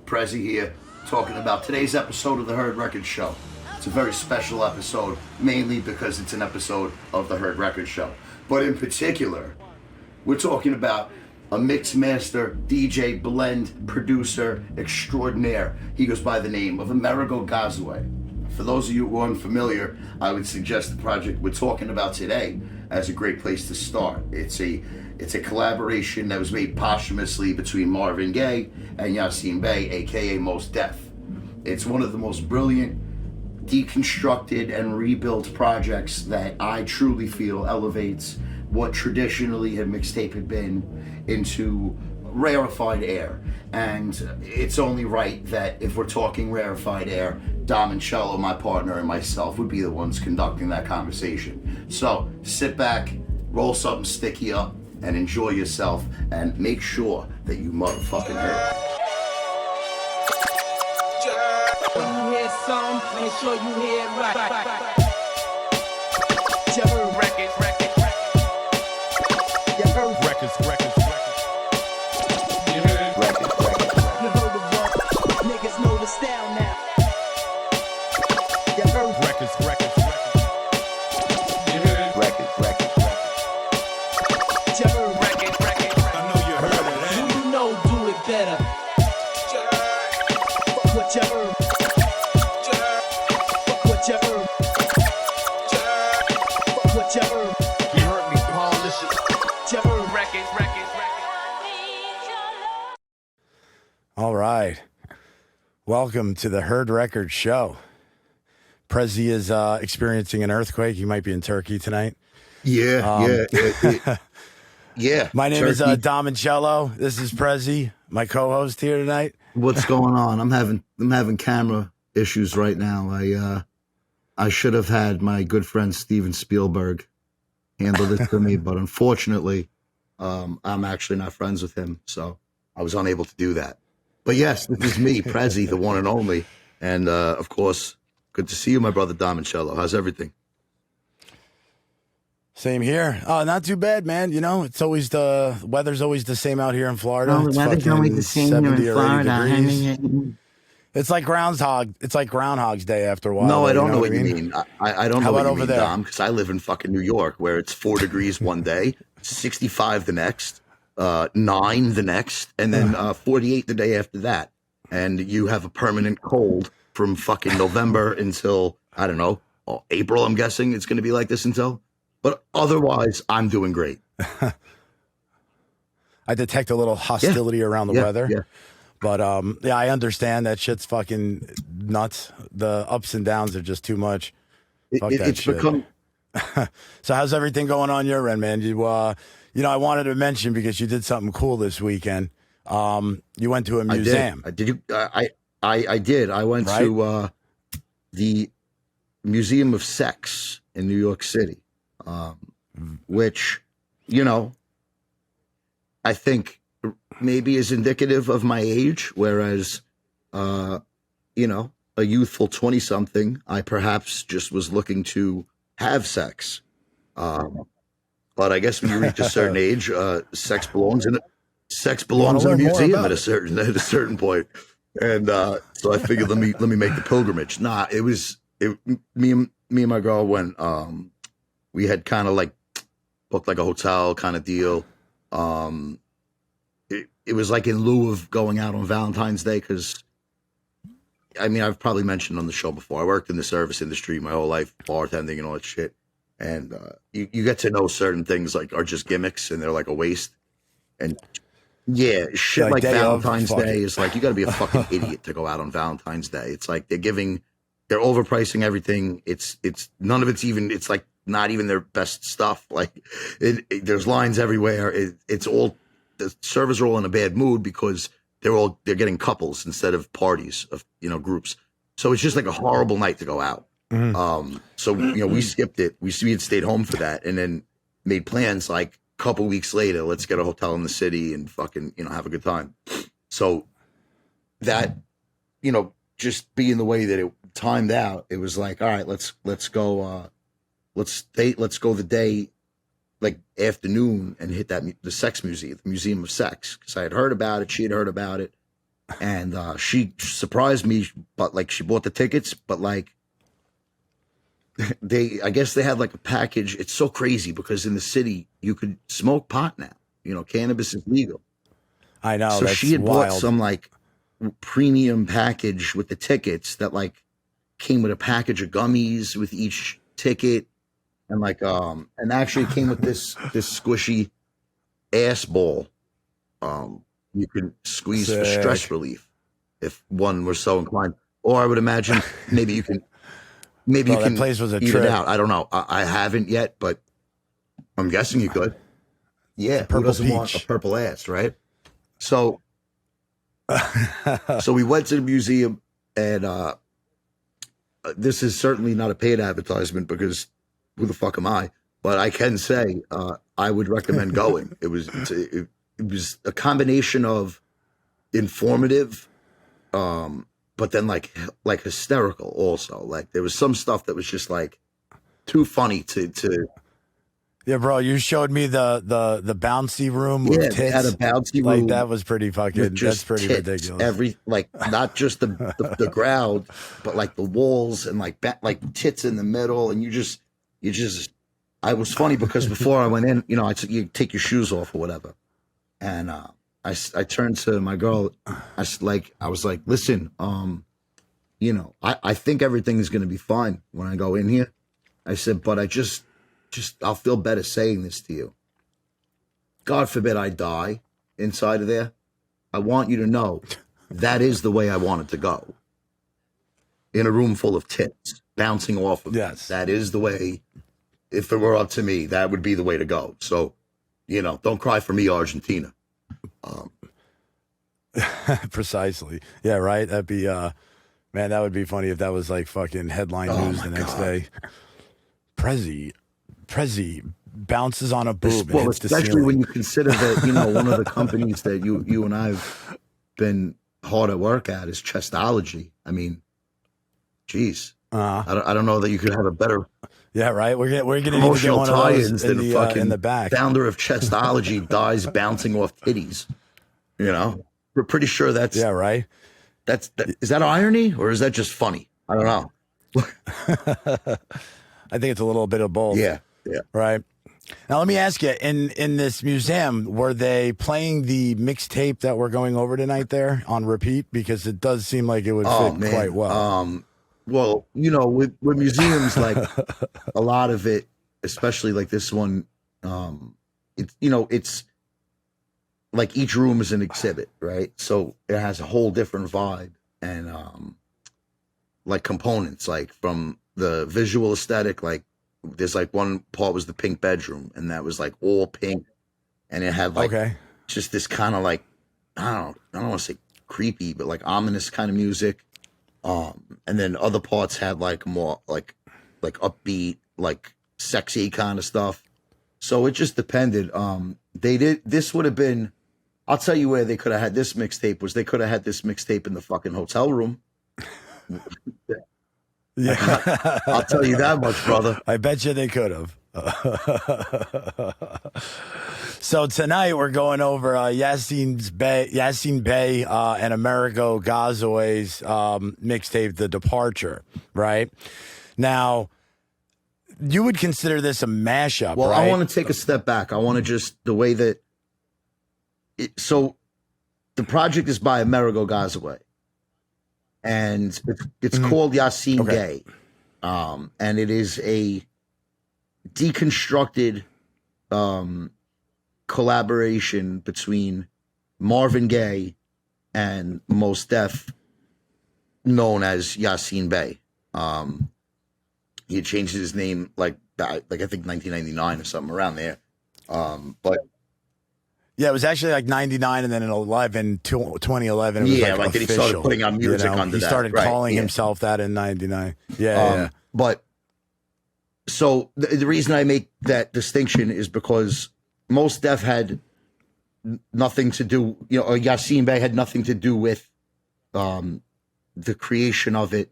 PREZZY here, talking about today's episode of the Heard Record Show. It's a very special episode, mainly because it's an episode of the Heard Record Show. But in particular, we're talking about a mix master, DJ, blend, producer extraordinaire. He goes by the name of Amerigo Gazaway. For those of you who are unfamiliar, I would suggest the project we're talking about today as a great place to start. It's a collaboration that was made posthumously between Marvin Gaye and Yasiin Gaye, a.k.a. Mos Def. It's one of the most brilliant, deconstructed and rebuilt projects that I truly feel elevates what traditionally a mixtape had been into rarefied air. And it's only right that if we're talking rarefied air, Domincello, my partner, and myself would be the ones conducting that conversation. So sit back, roll something sticky up, and enjoy yourself, and make sure that you motherfucking heard. When you hear something, make sure you hear it right. Records. You heard the one. Niggas know the style now. You heard records. You heard records. You heard records. I know you heard it. Who you know do it better? Fuck what you heard. Fuck what you heard. Fuck what you heard. You heard me, polish it. You heard records. All right. Welcome to the Heard Record Show. PREZZY is experiencing an earthquake. He might be in Turkey tonight. Yeah. My name is Turkey. Domincello. This is PREZZY, my co-host here tonight. What's going on? I'm having camera issues right now. I should have had my good friend Steven Spielberg handle this for me, but unfortunately, I'm actually not friends with him, so I was unable to do that. But yes, this is me, PREZZY, the one and only, and of course, good to see you, my brother Domincello. How's everything? Same here. Oh, not too bad, man. You know, it's always the weather's always the same out here in Florida. Well, the It's weather's fucking always the same here 70 in or 80 Florida. I degrees. mean, It's like Groundhog's Day after a while. No, I don't know what what you mean. I don't How know what about you over mean, there? Dom, because I live in fucking New York, where it's 4 degrees one day, 65 the next, 9 the next, and then 48 the day after that. And you have a permanent cold from fucking November until, I don't know, April, I'm guessing it's going to be like this until. But otherwise, I'm doing great. I detect a little hostility around the weather. Yeah. But yeah, I understand that shit's fucking nuts. The ups and downs are just too much. Fuck that It's shit. become... So how's everything going on your end, man? You I wanted to mention because you did something cool this weekend. You went to a museum. I did. I did. I went Right? to the Museum of Sex in New York City, which, I think maybe is indicative of my age, whereas, a youthful 20-something, I perhaps just was looking to have sex. But I guess when you reach a certain age, sex belongs in a learn more museum about at a certain point. And so I figured let me make the pilgrimage. Nah, me and my girl went. We had kind of like booked like a hotel kind of deal. It was like in lieu of going out on Valentine's Day, because I've probably mentioned on the show before, I worked in the service industry my whole life, bartending and all that shit. And you get to know certain things like are just gimmicks and they're like a waste. And yeah, shit Like like day of, Valentine's fuck Day it. is like, you got to be a fucking idiot to go out on Valentine's Day. It's like they're overpricing everything. It's none of it's even, it's like not even their best stuff. Like there's lines everywhere. It's all, the servers are all in a bad mood because they're getting couples instead of parties of, groups. So it's just like a horrible night to go out. Mm-hmm. So, we skipped it. We had stayed home for that and then made plans like a couple weeks later, let's get a hotel in the city and fucking, have a good time. So that, just being the way that it timed out, it was like, all right, let's go, let's go the day, like afternoon and hit the sex museum, the Museum of Sex. Cause I had heard about it. She had heard about it. and she surprised me, but like she bought the tickets, but like I guess they had like a package. It's so crazy because in the city you could smoke pot now. You know, cannabis is legal. I know. So that's she had wild. bought some like premium package with the tickets that like came with a package of gummies with each ticket, and like and actually it came with this squishy ass ball you can squeeze for stress Sick. relief if one were so inclined. Or I would imagine maybe you can Bro, that place was a eat trip. it out. I don't know. I haven't yet, but I'm guessing you could. Yeah, who purple doesn't want peach. a purple ass, right? So so we went to the museum, and this is certainly not a paid advertisement because who the fuck am I? But I can say I would recommend going. It was a combination of informative, but then like hysterical also. Like there was some stuff that was just like too funny to. Yeah, bro, you showed me the bouncy room with tits. They had a bouncy room. Like that was pretty fucking. That's pretty tits, ridiculous. Not just the ground, but like the walls and like tits in the middle, and you just. I was funny because before I went in, you know, you take your shoes off or whatever, and I turned to my girl. I was like, listen, you know, I think everything is going to be fine when I go in here. I said, but I just I'll feel better saying this to you. God forbid I die inside of there. I want you to know that is the way I want it to go. In a room full of tits bouncing off of Yes. me. That is the way. If it were up to me, that would be the way to go. So, you know, don't cry for me, Argentina. Precisely. Yeah, right. That'd be man, that would be funny if that was like fucking headline news the next day. Prezzy bounces on a boob. Well, and hits the especially ceiling. when you consider that, you know, one of the companies that you and I've been hard at work at is Chestology. I mean, geez, I don't know that you could have a better Yeah, right. We're gonna need to get promotional one of tie-ins those than in the the fucking in the back. founder of Chestology dies bouncing off titties. You know, we're pretty sure that's Yeah, right. Is that irony or is that just funny? I don't know. I think it's a little bit of both. Yeah. Right. Now let me ask you: in this museum, were they playing the mixtape that we're going over tonight there on repeat? Because it does seem like it would fit quite well. Well, you know, with museums, like a lot of it, especially like this one, it's like each room is an exhibit, right? So it has a whole different vibe and like components, like from the visual aesthetic, like there's like one part was the pink bedroom, and that was like all pink, and it had like just this kind of like I don't want to say creepy, but like ominous kind of music. And then other parts had like more like upbeat, like sexy kind of stuff. So it just depended. This would have been, I'll tell you where they could have had this mixtape was they could have had this mixtape in the fucking hotel room. Yeah. I'll tell you that much, brother. I bet you they could have. So tonight we're going over Yasiin Gaye and Amerigo Gazaway's mixtape, The Departure, right? Now, you would consider this a mashup, well, right? I want to take a step back. I want to just, the way that, so the project is by Amerigo Gazaway. And it's called Yasiin Gaye. And it is a deconstructed collaboration between Marvin Gaye and Mos Def, known as Yasiin Gaye. He had changed his name like I think 1999 or something around there. But yeah, it was actually like 99 and then in 2011 it was yeah, like then official, he started putting on music under he that. started Right, calling yeah. himself that in 99. Yeah. But so the reason I make that distinction is because Mos Def had nothing to do, you know, or Yasiin Gaye had nothing to do with the creation of it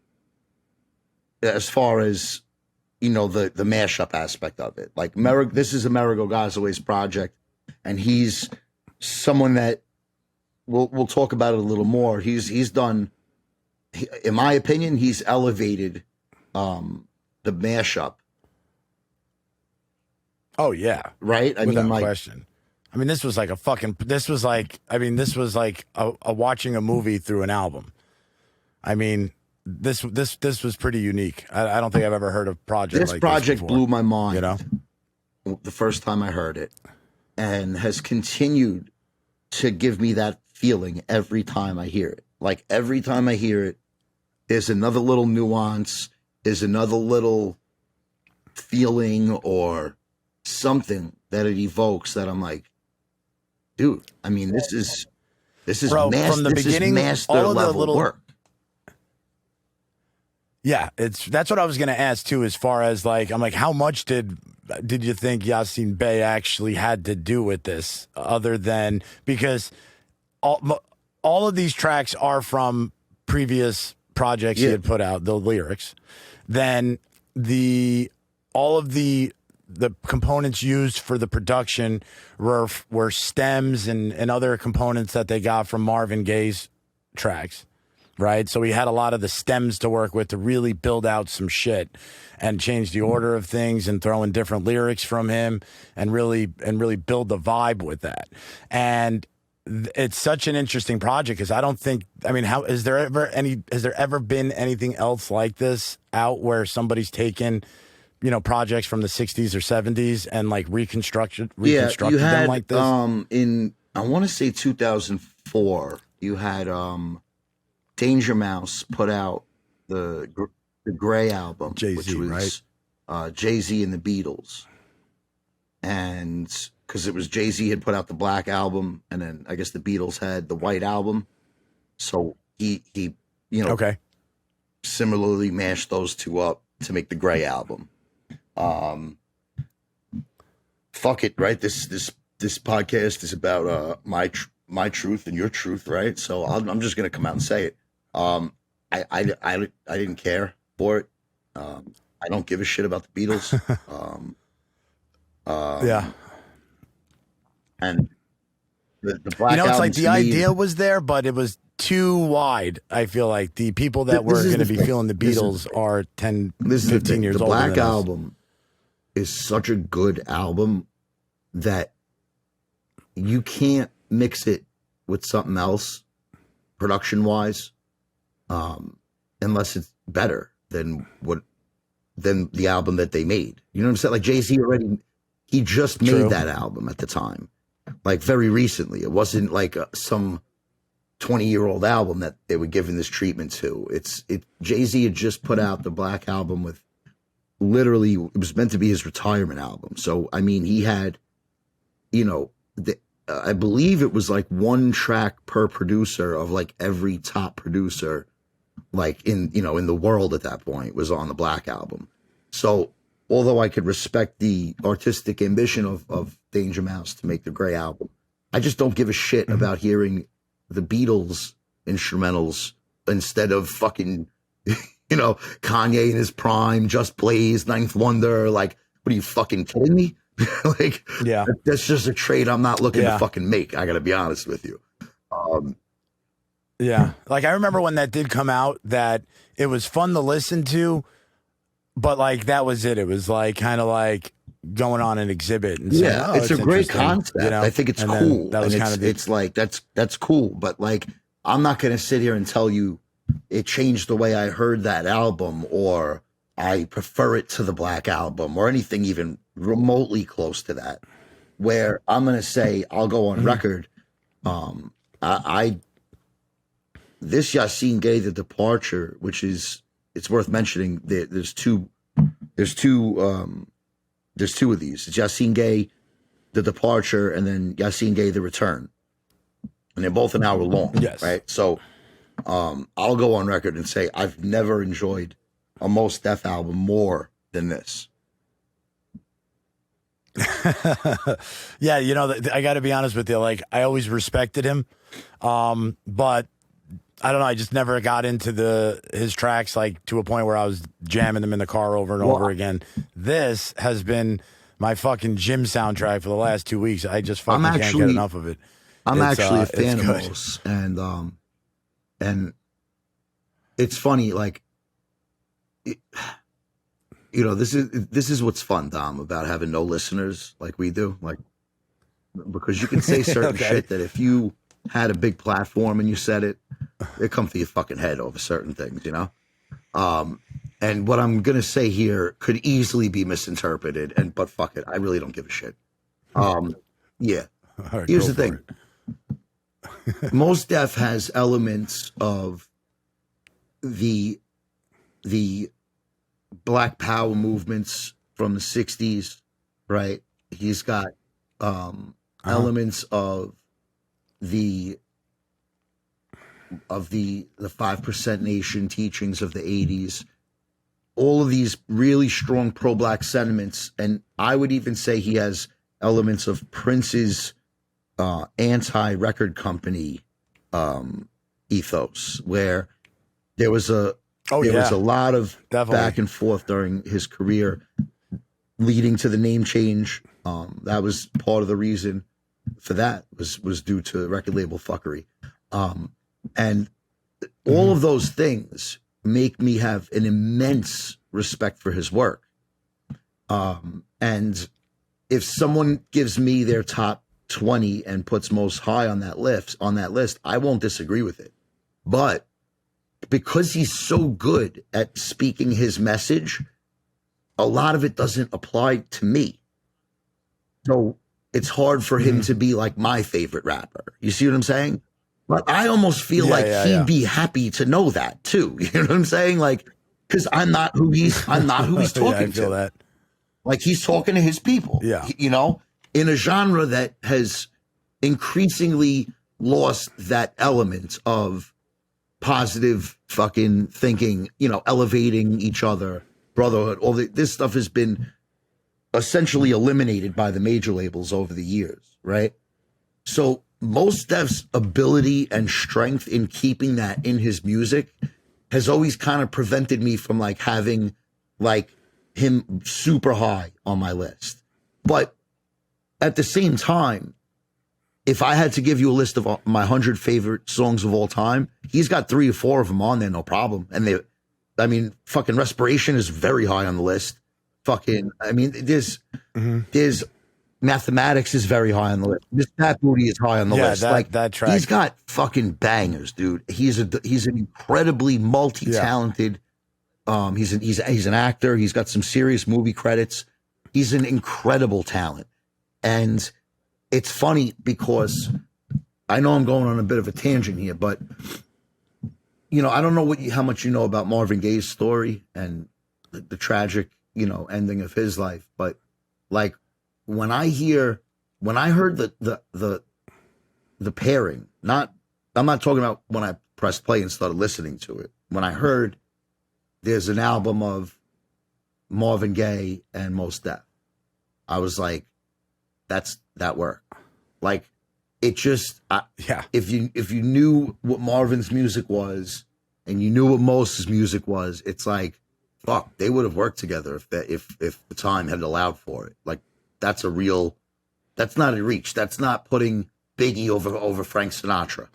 as far as, you know, the mashup aspect of it. Like this is Amerigo Gazaway's project, and he's someone that we'll talk about it a little more. He's done, in my opinion, he's elevated the mashup. Oh yeah, right. I without mean, like, question. I mean, this was like a watching a movie through an album. I mean, this was pretty unique. I don't think I've ever heard of project. This like project this blew my mind. You know, the first time I heard it, and has continued to give me that feeling every time I hear it. Like every time I hear it, there's another little nuance, there's another little feeling or something that it evokes that I'm like, dude, I mean, this is Bro, from the beginning, master all of the level work. Yeah, that's what I was going to ask too. As far as like, I'm like, how much did you think Yasiin Gaye actually had to do with this, other than because all of these tracks are from previous projects he had put out, the lyrics. Then all of the components used for the production were stems and other components that they got from Marvin Gaye's tracks, right? So he had a lot of the stems to work with to really build out some shit and change the order of things and throw in different lyrics from him and really build the vibe with that. And it's such an interesting project because I don't think, I mean, has there ever been anything else like this out where somebody's taken, you know, projects from the 60s or 70s and like reconstructed them like this? In, I want to say 2004, you had Danger Mouse put out the Gray album, Jay-Z, which was right? Jay-Z and the Beatles. And because it was Jay-Z had put out the Black album, and then I guess the Beatles had the White album. So he you know, similarly mashed those two up to make the Gray album. Fuck it, right? This podcast is about my truth and your truth, right? So I'm just gonna come out and say it. I didn't care for it. I don't give a shit about the Beatles. Yeah. And the Black album, it's like album the idea was there, but it was too wide. I feel like the people that were going to be feeling the Beatles are 10, 15 years older. The Black album is such a good album that you can't mix it with something else production wise, unless it's better than the album that they made. You know what I'm saying? Like Jay-Z he just made that album at the time, like very recently. It wasn't like some 20-year-old album that they were giving this treatment to. Jay-Z had just put out the Black album with literally, it was meant to be his retirement album. So, I mean, he had, you know, I believe it was like one track per producer of like every top producer, like in the world at that point was on the Black album. So, although I could respect the artistic ambition of Danger Mouse to make the Gray album, I just don't give a shit about hearing the Beatles instrumentals instead of fucking, you know, Kanye in his prime, Just Blaze, Ninth Wonder. Like, what are you fucking kidding me? Like, yeah, that's just a trade I'm not looking to fucking make. I gotta be honest with you. Yeah, like I remember when that did come out, that it was fun to listen to. But like that was it. It was like kind of like going on an exhibit and saying, oh, it's a great concept. You know? I think it's cool. That was kind of it's like that's cool. But like I'm not gonna sit here and tell you it changed the way I heard that album or I prefer it to the Black album or anything even remotely close to that. Where I'm gonna say I'll go on record. This Yasiin Gaye, The Departure, which is. It's worth mentioning that there's two of these. It's Yasiin Gaye, The Departure, and then Yasiin Gaye, The Return. And they're both an hour long, right? So I'll go on record and say I've never enjoyed a Mos Def album more than this. Yeah, you know, I got to be honest with you. Like, I always respected him, but I don't know. I just never got into his tracks like to a point where I was jamming them in the car over and over again. This has been my fucking gym soundtrack for the last 2 weeks. I just fucking can't get enough of it. I'm It's, actually a it's fan of good. Mos, and it's funny, like, this is what's fun, Dom, about having no listeners like we do, like, because you can say certain Okay. shit that if you had a big platform and you said it, it comes to your fucking head over certain things, And what I'm gonna say here could easily be misinterpreted, but fuck it, I really don't give a shit. Yeah. All right, Here's go the thing. Mos Def has elements of the Black Power movements from the 60s, right? He's got elements of the 5% Nation teachings of the 80s. All of these really strong pro-black sentiments, and I would even say he has elements of Prince's anti-record company ethos, where there was a lot of back and forth during his career, leading to the name change. That was part of the reason for that was due to record label fuckery, and all of those things make me have an immense respect for his work. And if someone gives me their top 20 and puts Mos high on that list, I won't disagree with it. But because he's so good at speaking his message, a lot of it doesn't apply to me. So it's hard for him to be like my favorite rapper. You see what I'm saying? But I almost feel he'd be happy to know that too. You know what I'm saying? Like, because I'm not who he's talking I feel to. that. Like, he's talking to his people. Yeah. In a genre that has increasingly lost that element of positive fucking thinking, elevating each other, brotherhood. This stuff has been essentially eliminated by the major labels over the years, right? So Mos Def's ability and strength in keeping that in his music has always kind of prevented me from like having like him super high on my list. But at the same time, if I had to give you a list of my 100 favorite songs of all time, he's got 3 or 4 of them on there, no problem. And fucking Respiration is very high on the list. There's Mathematics is very high on the list. This Fat Booty is high on the list. That track. He's got fucking bangers, dude. He's an incredibly multi-talented. He's an actor. He's got some serious movie credits. He's an incredible talent. And it's funny because I know I'm going on a bit of a tangent here, but I don't know how much you know about Marvin Gaye's story and the tragic, ending of his life. But like when I heard the pairing, I'm not talking about when I pressed play and started listening to it. When I heard there's an album of Marvin Gaye and Mos Def, I was like, that work. Like, it just, if you knew what Marvin's music was and you knew what Mos's music was, it's like, fuck, they would have worked together if the time had allowed for it. Like, that's not a reach. That's not putting Biggie over Frank Sinatra.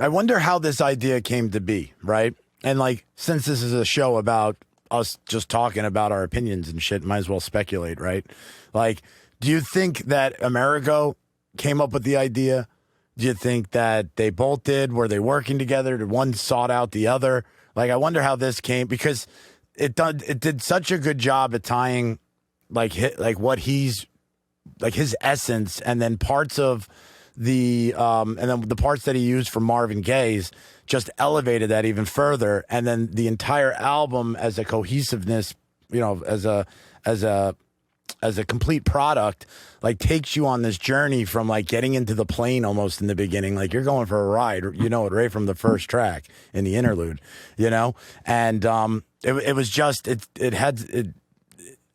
I wonder how this idea came to be, right? And like, since this is a show about us just talking about our opinions and shit, might as well speculate, right? Like, do you think that Amerigo came up with the idea? Do you think that they both did? Were they working together? Did one sought out the other? Like, I wonder how this came, because it did such a good job at tying what he's like, his essence, and then parts of the and then the parts that he used from Marvin Gaye's just elevated that even further, and then the entire album as a cohesiveness, as a complete product, like, takes you on this journey from like getting into the plane almost in the beginning, like you're going for a ride, right from the first track in the interlude, and it was just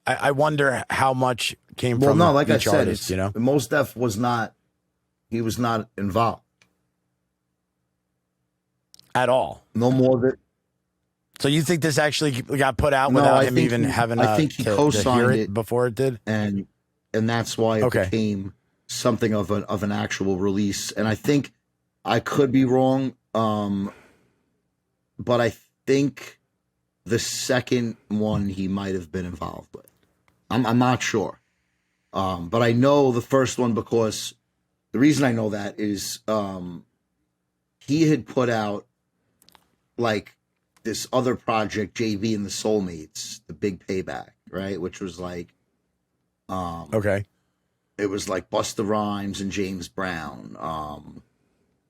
I wonder how much came from like each I said, artist, Mos Def was not involved at all. No more than. So you think this actually got put out without him even having I think he co-signed to hear it before it did? And that's why it became something of an actual release. And I think I could be wrong, but I think the second one he might have been involved with. I'm not sure, but I know the first one because the reason I know that is he had put out like this other project, JV and the Soulmates, the Big Payback, right? Which was like, Okay. it was like Busta Rhymes and James Brown,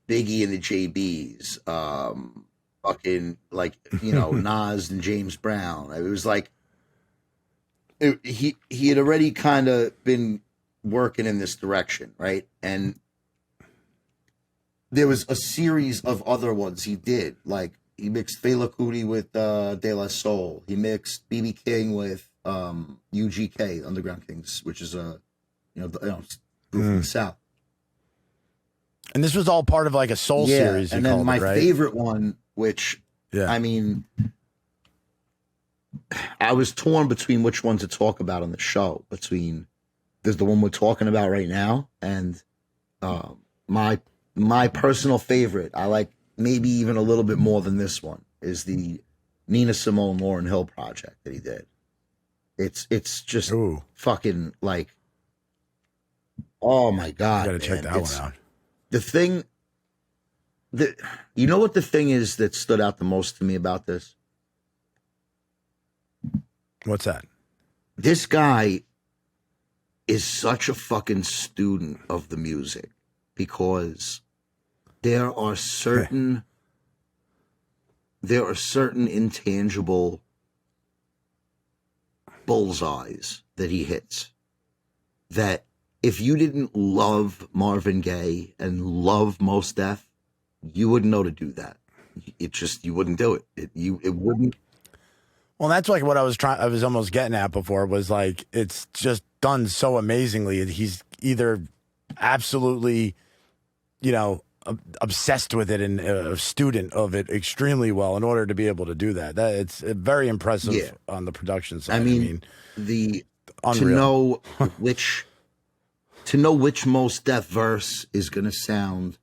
Biggie and the JBs, fucking like, you know, Nas and James Brown. It was like, he had already kind of been working in this direction, right? And there was a series of other ones he did, like he mixed Fela Kuti with De La Soul. He mixed BB King with UGK, Underground Kings, which is a group from the South. And this was all part of like a soul series. And then my favorite one, which I mean, I was torn between which one to talk about on the show. Between there's the one we're talking about right now, and my personal favorite. I like maybe even a little bit more than this one is the Nina Simone Lauryn Hill project that he did. It's just fucking like, oh my God. You gotta check that one out. The thing that, you know what the thing is that stood out the most to me about this? What's that? This guy is such a fucking student of the music because there are certain intangible bullseyes that he hits that if you didn't love Marvin Gaye and love Mos Def, you wouldn't know to do that. You wouldn't do it. It wouldn't. Well, that's like what I was almost getting at before, was like, it's just done so amazingly. He's either absolutely, obsessed with it and a student of it extremely well in order to be able to do that. It's very impressive on the production side. I mean unreal. to know which Mos Def verse is going to sound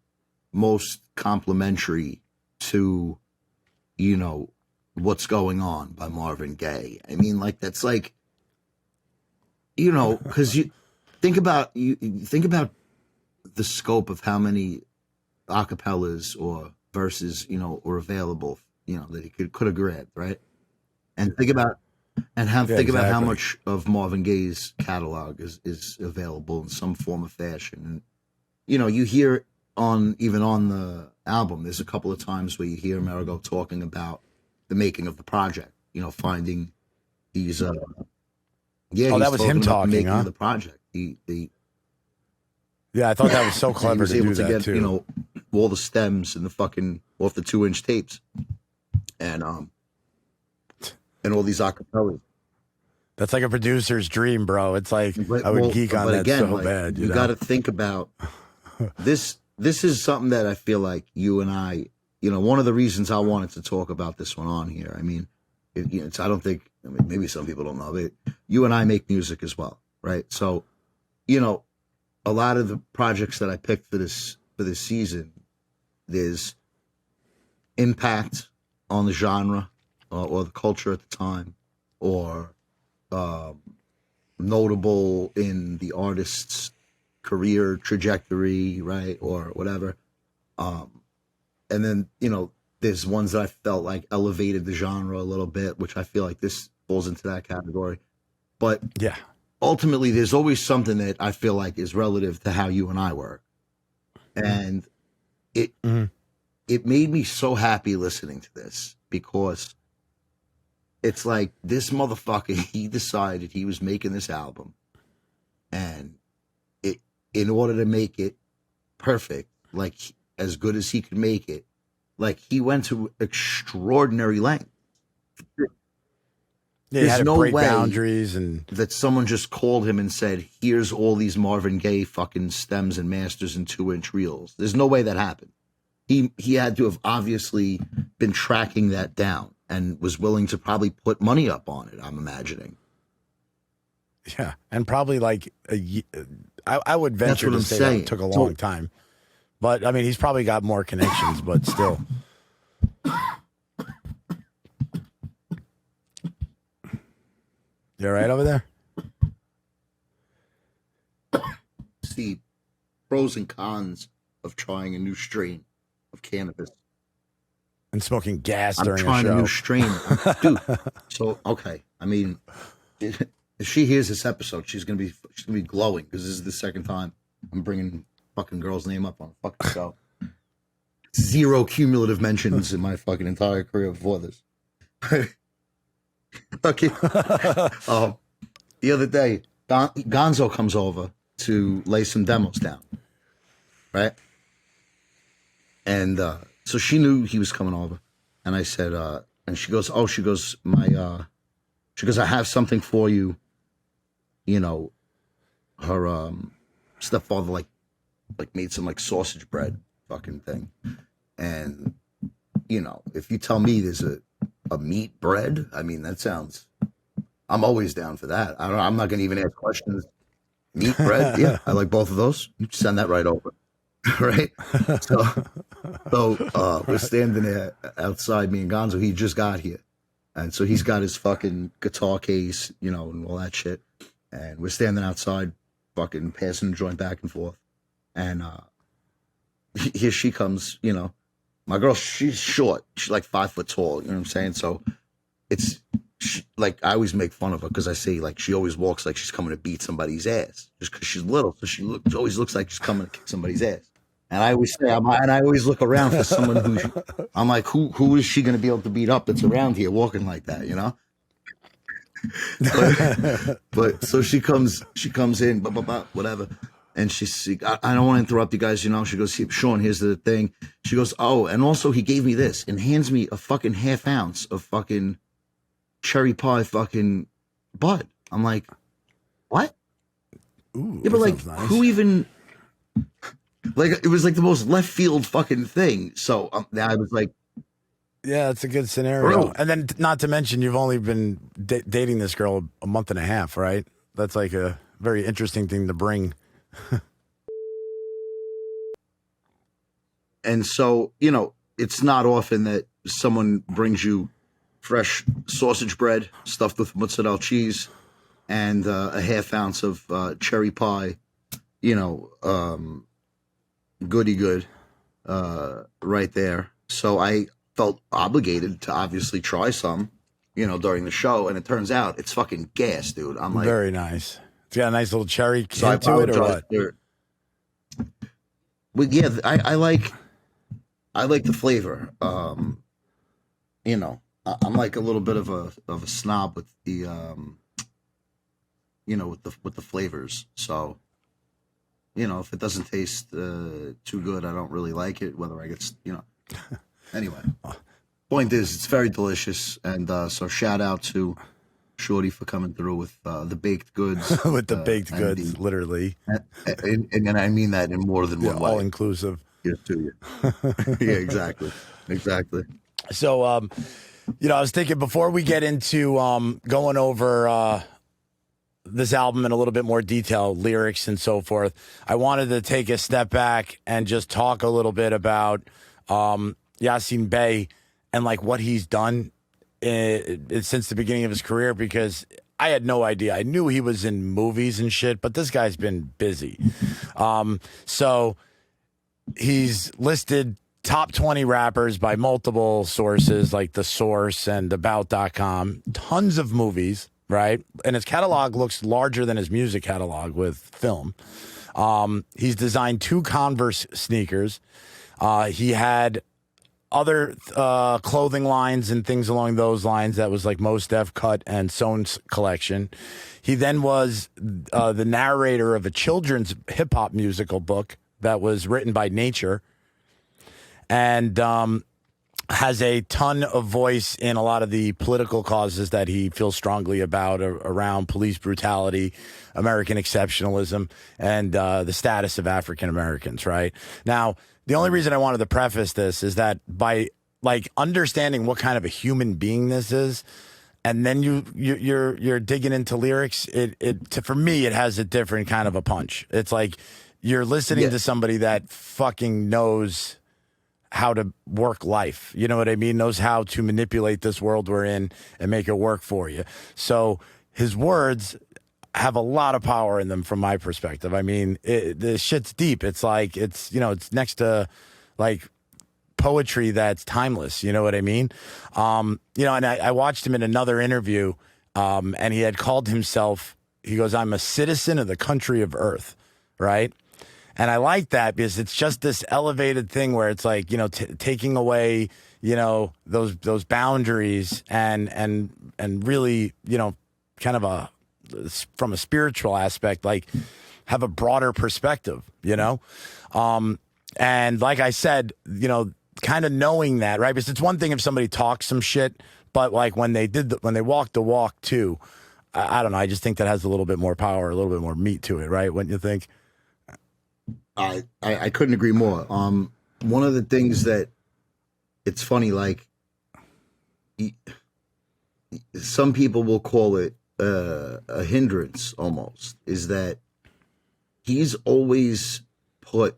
most complimentary to, what's going on by Marvin Gaye. I mean, like, that's like, because you think about the scope of how many acapellas or verses, were available, that he could have grabbed, right? And think about how much of Marvin Gaye's catalog is available in some form of fashion. And you hear on the album, there's a couple of times where you hear Amerigo talking about the making of the project, finding these that was him talking, making huh? of the project. I thought that was so clever to do that get, too. All the stems and the fucking off the 2-inch tapes, and all these acapellas. That's like a producer's dream, bro. It's like I would geek on that again, so bad. You got to think about this. This is something that I feel like you and I, one of the reasons I wanted to talk about this one on here. I mean, I don't think, maybe some people don't know, but you and I make music as well, right? So, a lot of the projects that I picked for this season, there's impact on the genre or the culture at the time, or notable in the artist's career trajectory, right, or whatever. And then, there's ones that I felt like elevated the genre a little bit, which I feel like this falls into that category. But ultimately, there's always something that I feel like is relative to how you and I work. And it made me so happy listening to this, because it's like, this motherfucker, he decided he was making this album, and in order to make it perfect, like as good as he could make it, like he went to extraordinary length. There's no way boundaries and that someone just called him and said, here's all these Marvin Gaye fucking stems and masters and 2-inch reels. There's no way that happened. He had to have obviously been tracking that down and was willing to probably put money up on it, I'm imagining. Yeah, and probably like I would venture what to I'm say saying. that took a long time. But, I mean, he's probably got more connections, but still. You all right over there? See, pros and cons of trying a new strain of cannabis. And smoking gas I'm during trying a a show. new strain. Dude, so, okay. I mean, if she hears this episode, she's gonna be glowing because this is the second time I'm bringing fucking girl's name up on a fucking show. 0 cumulative mentions in my fucking entire career before this. Okay. The other day, Gonzo comes over to lay some demos down, right? And so she knew he was coming over, and I said, and she goes, I have something for you. You know, her stepfather like made some like sausage bread fucking thing, and you know, if you tell me there's a meat bread, I mean that sounds. I'm always down for that. I'm not gonna even ask questions. Meat bread, yeah, I like both of those. You send that right over, right? So we're standing there outside, me and Gonzo. He just got here, and so he's got his fucking guitar case, you know, and all that shit. And we're standing outside, fucking passing the joint back and forth. And here she comes, you know. My girl, she's short. She's like 5 foot tall. You know what I'm saying? So like I always make fun of her because I say like she always walks like she's coming to beat somebody's ass just because she's little. So she always looks like she's coming to kick somebody's ass. And I always say, and I always look around for someone I'm like, who is she going to be able to beat up that's around here walking like that, you know? but so she comes in, whatever. And I don't want to interrupt you guys, you know. She goes, Sean, here's the thing. She goes, oh, and also he gave me this and hands me a fucking ½ ounce of fucking cherry pie fucking bud. I'm like, what? Ooh, yeah, but like, nice. who even? Like, it was like the most left field fucking thing. So I was like, yeah, it's a good scenario. Bro. And then, not to mention, you've only been dating this girl a month and a half, right? That's like a very interesting thing to bring. And so, you know, it's not often that someone brings you fresh sausage bread stuffed with mozzarella cheese and a ½ ounce of cherry pie, you know, goody good right there. So I felt obligated to obviously try some, you know, during the show. And it turns out it's fucking gas, dude. I'm like, very nice. It's got a nice little cherry so hint to it, or what? Well, yeah, I like the flavor. You know, I'm like a little bit of a snob with the you know, with the flavors. So, you know, if it doesn't taste too good, I don't really like it. Whether I get, you know, anyway. Point is, it's very delicious, and so shout out to Shorty for coming through with the baked goods. With the baked goods, literally. And I mean that in more than one way. All inclusive. Here's to you. Yeah, exactly. So, you know, I was thinking before we get into going over this album in a little bit more detail, lyrics and so forth, I wanted to take a step back and just talk a little bit about Yasiin Gaye and like what he's done since the beginning of his career, because I had no idea. I knew he was in movies and shit, but this guy's been busy. So he's listed top 20 rappers by multiple sources like The Source and About.com. Tons of movies, right? And his catalog looks larger than his music catalog with film. He's designed 2 Converse sneakers. He had other clothing lines and things along those lines that was like Mos Def cut and sewn collection. He then was the narrator of a children's hip-hop musical book that was written by Nature, and has a ton of voice in a lot of the political causes that he feels strongly about around police brutality, American exceptionalism, and the status of African Americans, right? Now, the only reason I wanted to preface this is that by like understanding what kind of a human being this is and then you're digging into lyrics, for me it has a different kind of a punch. It's like you're listening to somebody that fucking knows how to work life. You know what I mean? Knows how to manipulate this world we're in and make it work for you. So his words have a lot of power in them from my perspective. I mean, the shit's deep. It's like, it's next to like poetry that's timeless. You know what I mean? And I watched him in another interview, and he had called himself, he goes, I'm a citizen of the country of Earth, right? And I like that because it's just this elevated thing where it's like, taking away, those boundaries and really, kind of from a spiritual aspect, like have a broader perspective, and like I said, kind of knowing that, right? Because it's one thing if somebody talks some shit, but like when they walked the walk too, I don't know. I just think that has a little bit more power, a little bit more meat to it, right? Wouldn't you think? I couldn't agree more. One of the things that it's funny, like some people will call it a hindrance almost, is that he's always put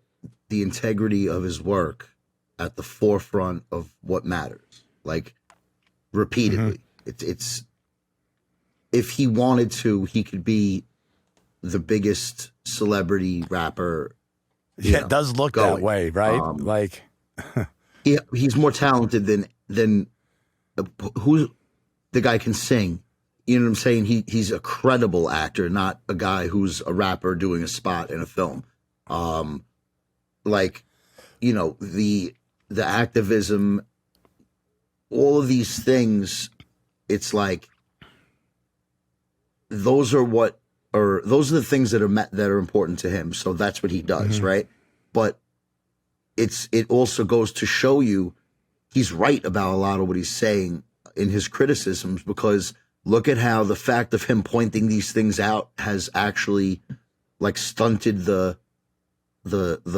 the integrity of his work at the forefront of what matters, like repeatedly. It's if he wanted to, he could be the biggest celebrity rapper. It does look that way, right? Like he's more talented than who the guy can sing. You know what I'm saying? He's a credible actor, not a guy who's a rapper doing a spot in a film. The activism, all of these things, it's like those are the things that are important to him. So that's what he does, right? But it also goes to show you he's right about a lot of what he's saying in his criticisms, because look at how the fact of him pointing these things out has actually like stunted the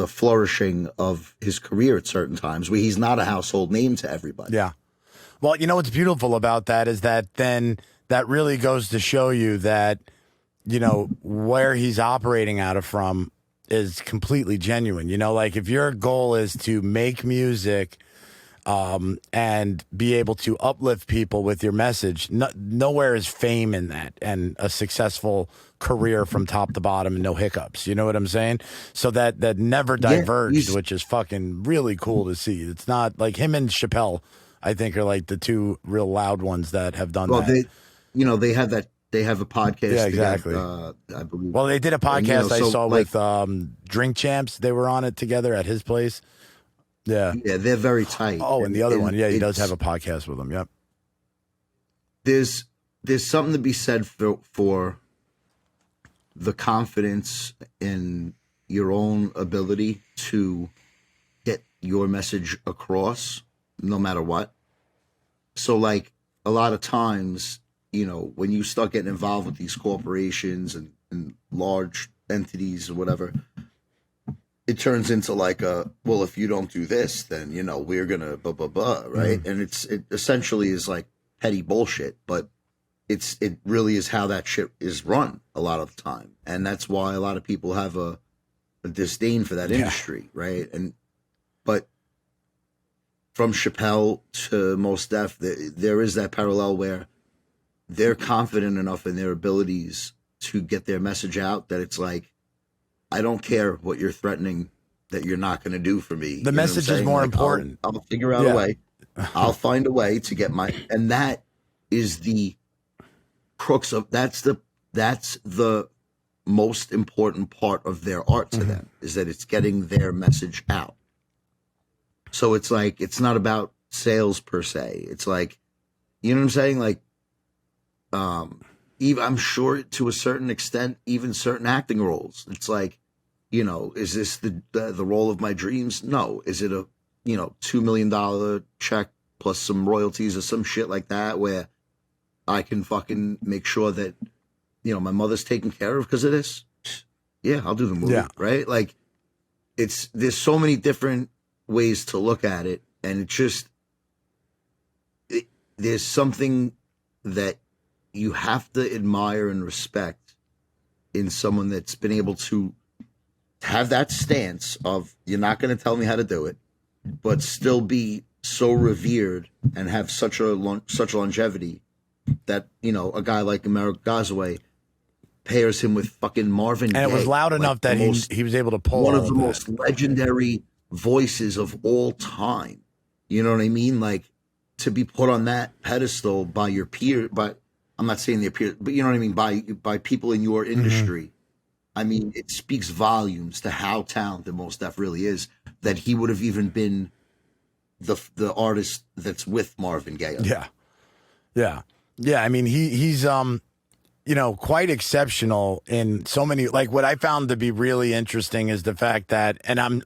flourishing of his career at certain times where he's not a household name to everybody. Yeah. Well, what's beautiful about that is that then that really goes to show you that, where he's operating out of from is completely genuine. Like if your goal is to make music and be able to uplift people with your message, nowhere is fame in that and a successful career from top to bottom and no hiccups. You know what I'm saying? So that never diverged, which is fucking really cool to see. It's not like him and Chappelle, I think, are like the two real loud ones that have done that. They have a podcast. Yeah, exactly. I believe. Well, they did a podcast I saw with Drink Champs. They were on it together at his place. Yeah. Yeah, they're very tight. Oh, and the other one, he does have a podcast with them. Yep. There's something to be said for the confidence in your own ability to get your message across, no matter what. So, like, a lot of times, when you start getting involved with these corporations and large entities or whatever, it turns into like if you don't do this, then, we're going to blah, blah, blah, right? And it essentially is like petty bullshit, but it really is how that shit is run a lot of the time. And that's why a lot of people have a disdain for that industry, right? But from Chappelle to Mos Def, there is that parallel where they're confident enough in their abilities to get their message out that it's like, I don't care what you're threatening that you're not going to do for me. The message is more important. I'll figure out a way. I'll find a way to get and that is the crux of, that's the most important part of their art to them, is that it's getting their message out. So it's like, it's not about sales per se. It's like, you know what I'm saying? Like, even I'm sure to a certain extent, even certain acting roles, it's like, is this the role of my dreams? No. Is it a, $2 million check plus some royalties or some shit like that where I can fucking make sure that, my mother's taken care of because of this? Yeah, I'll do the movie, right? Like, there's so many different ways to look at it, and there's something that you have to admire and respect in someone that's been able to have that stance of, you're not going to tell me how to do it, but still be so revered and have such longevity that, you know, a guy like Amerigo Gazaway pairs him with fucking Marvin Gaye. And it was loud like enough that he was able to pull one all of the most legendary voices of all time. You know what I mean? Like, to be put on that pedestal by your peer, but I'm not saying their peers, but you know what I mean, by people in your industry. I mean, it speaks volumes to how talented Mos Def really is, that he would have even been the artist that's with Marvin Gaye. Yeah. I mean, he's you know, quite exceptional in so many. Like, what I found to be really interesting is the fact that, and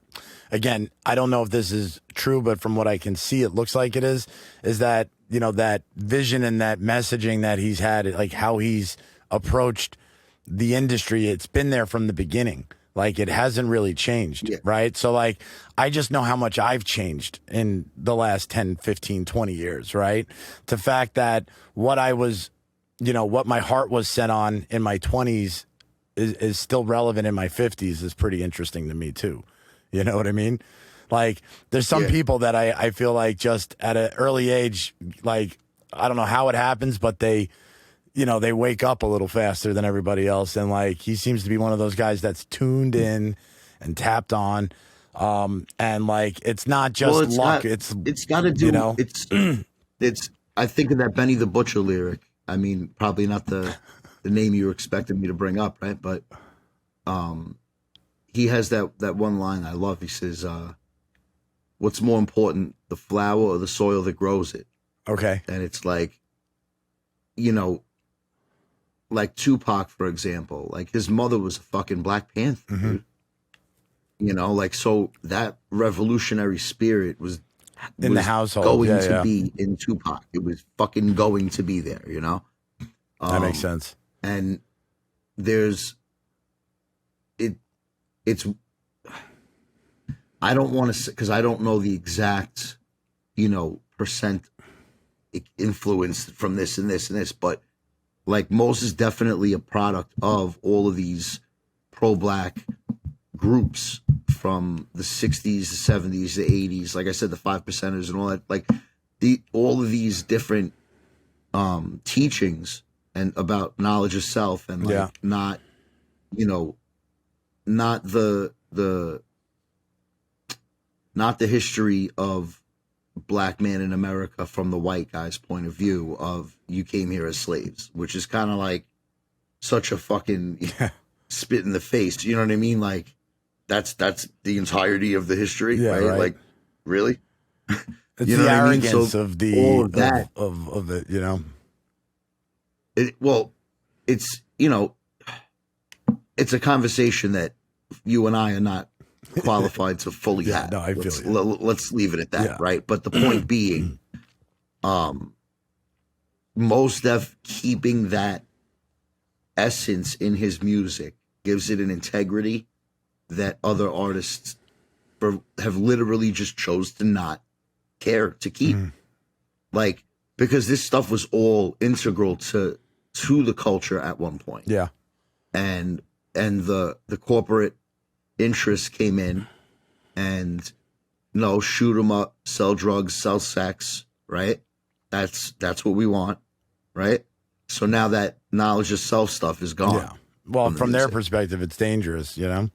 again, I don't know if this is true, but from what I can see, it looks like it is that, you know, that vision and that messaging that he's had, like how he's approached the industry, it's been there from the beginning. Like, it hasn't really changed, right? So, like, I just know how much I've changed in the last 10, 15, 20 years, right? The fact that what I was, you know, what my heart was set on in my 20s is still relevant in my 50s is pretty interesting to me, too. You know what I mean? Like, there's some people that I feel like just at an early age, like, I don't know how it happens, but they, you know, they wake up a little faster than everybody else. And, like, he seems to be one of those guys that's tuned in and tapped on. And, like, it's not just luck. It's got to do, you know, it's, I think of that Benny the Butcher lyric. I mean, probably not the name you were expecting me to bring up, right? But he has that one line I love. He says, what's more important, the flower or the soil that grows it? Okay. And it's like, you know, like Tupac, for example, like his mother was a fucking Black Panther, dude. You know, like, so that revolutionary spirit was in the household going to be in Tupac. It was fucking going to be there, you know? That makes sense. And there's, it's, I don't want to say, because I don't know the exact, you know, percent influence from this and this and this, but like Mos is definitely a product of all of these pro-Black groups from the 60s, the 70s, the 80s, like I said, the 5%ers and all that, like all of these different teachings and about knowledge of self and like not, you know, not the history of Black man in America from the white guy's point of view of you came here as slaves, which is kind of like such a fucking spit in the face. You know what I mean? Like that's the entirety of the history, right? Like, really? It's you know the what arrogance I mean? So of the all of that of it, you know. Well, it's, you know, it's a conversation that you and I are not qualified to fully have. No, I feel let's leave it at that, right? But the point being, Mos Def keeping that essence in his music gives it an integrity that other artists have literally just chose to not care to keep. Like, because this stuff was all integral to the culture at one point. Yeah. And the corporate interests came in and shoot them up, sell drugs, sell sex, right? That's what we want, right? So now that knowledge of self stuff is gone. Yeah. Well, from their perspective, it's dangerous, you know?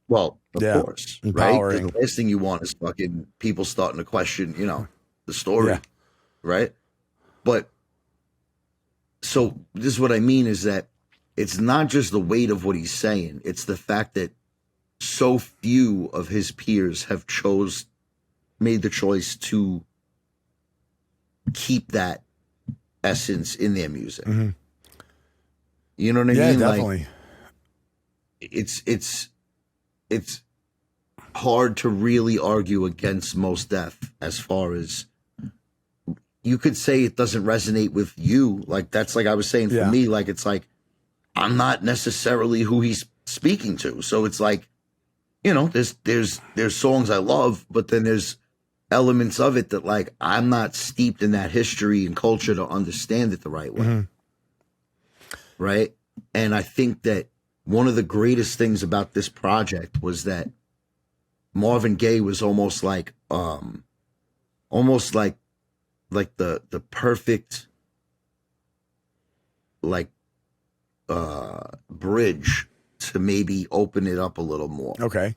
Well, of course, empowering. Right? The last thing you want is fucking people starting to question, the story, right? But so this is what I mean is that it's not just the weight of what he's saying. It's the fact that so few of his peers have made the choice to keep that essence in their music. You know what I mean? Yeah, definitely. Like, it's hard to really argue against Mos Def as far as you could say it doesn't resonate with you. Like, that's like I was saying for me, like, it's like, I'm not necessarily who he's speaking to. So it's like, there's songs I love, but then there's elements of it that like I'm not steeped in that history and culture to understand it the right way. Right? And I think that one of the greatest things about this project was that Marvin Gaye was almost like the perfect like bridge to maybe open it up a little more. Okay.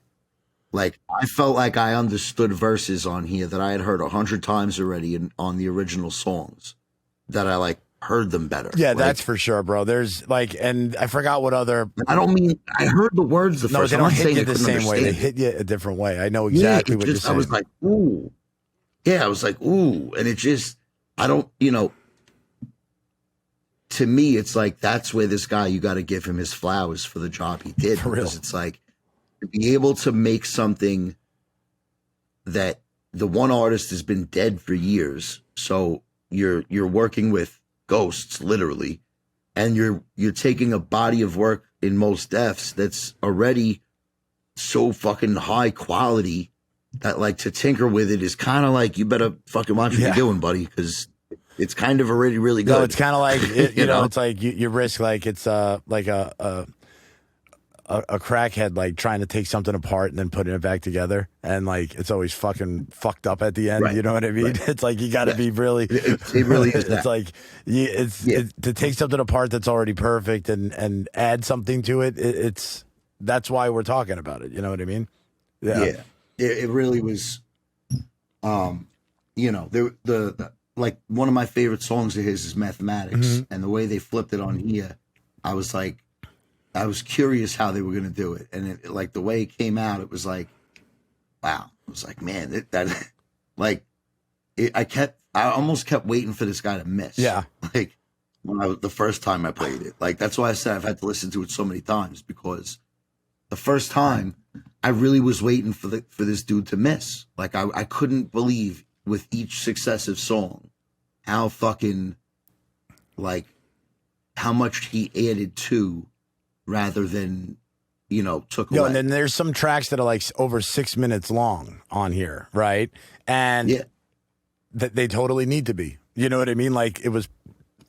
Like I felt like I understood verses on here that I had heard 100 times already on the original songs, that I like heard them better. Yeah, like, that's for sure, bro. There's like, and I forgot what other. I don't mean I heard the words the No, first. they I'm don't not hit saying you I the couldn't same way. They understand hit you a different way. I know exactly what you're saying. I was like, ooh, yeah. I was like, ooh, and it just, I don't, to me, it's like that's where this guy, you got to give him his flowers for the job he did. For real. Because it's like to be able to make something that the one artist has been dead for years. So you're working with ghosts, literally, and you're taking a body of work in Mos Def's that's already so fucking high quality that like to tinker with it is kind of like you better fucking watch what you're doing, buddy, because it's kind of already really good. No, it's kind of like you know, know? it's like you risk like it's like a crackhead like trying to take something apart and then putting it back together, and like it's always fucking fucked up at the end. Right. You know what I mean? Right. It's like you got to be really. It really is. It's like it's to take something apart that's already perfect and add something to it. It's that's why we're talking about it. You know what I mean? Yeah. It really was. The like one of my favorite songs of his is Mathematics, and the way they flipped it on here, I was like, I was curious how they were going to do it, and it, like the way it came out, it was like, wow. I was like, man, I almost kept waiting for this guy to miss. Yeah. Like when the first time I played it, like that's why I said I've had to listen to it so many times, because the first time I really was waiting for this dude to miss. Like I couldn't believe with each successive song how fucking like how much he added to rather than took away. And then there's some tracks that are like over 6 minutes long on here, right? And that they totally need to be. You know what I mean? Like it was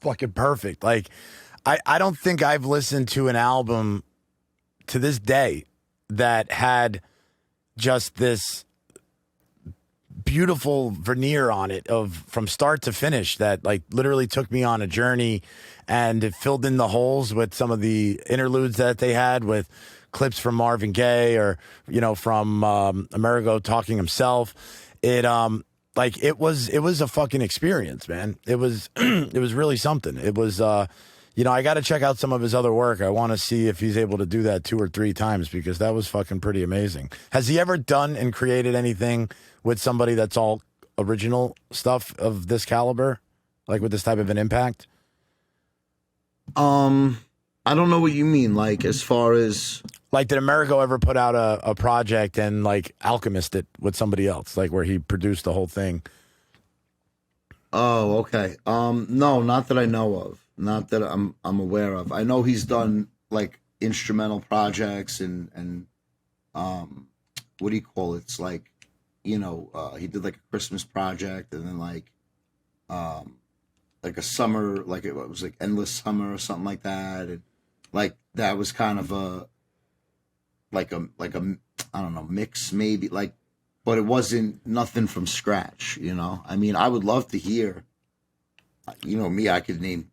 fucking perfect. Like I don't think I've listened to an album to this day that had just this beautiful veneer on it from start to finish that like literally took me on a journey, and it filled in the holes with some of the interludes that they had with clips from Marvin Gaye or from Amerigo talking himself. It was a fucking experience, man. It was it was really something. It was I got to check out some of his other work. I want to see if he's able to do that 2 or 3 times, because that was fucking pretty amazing. Has he ever done and created anything with somebody that's all original stuff of this caliber, like with this type of an impact? I don't know what you mean. Like as far as like, did Amerigo ever put out a project and like alchemist it with somebody else, like where he produced the whole thing? Oh, okay. No, not that I know of. Not that I'm aware of. I know he's done like instrumental projects and what do you call it? It's like, he did like a Christmas project, and then like a summer, like it was like Endless Summer or something like that. And like that was kind of a I don't know, mix maybe, like, but it wasn't nothing from scratch, I mean, I would love to hear, me, I could name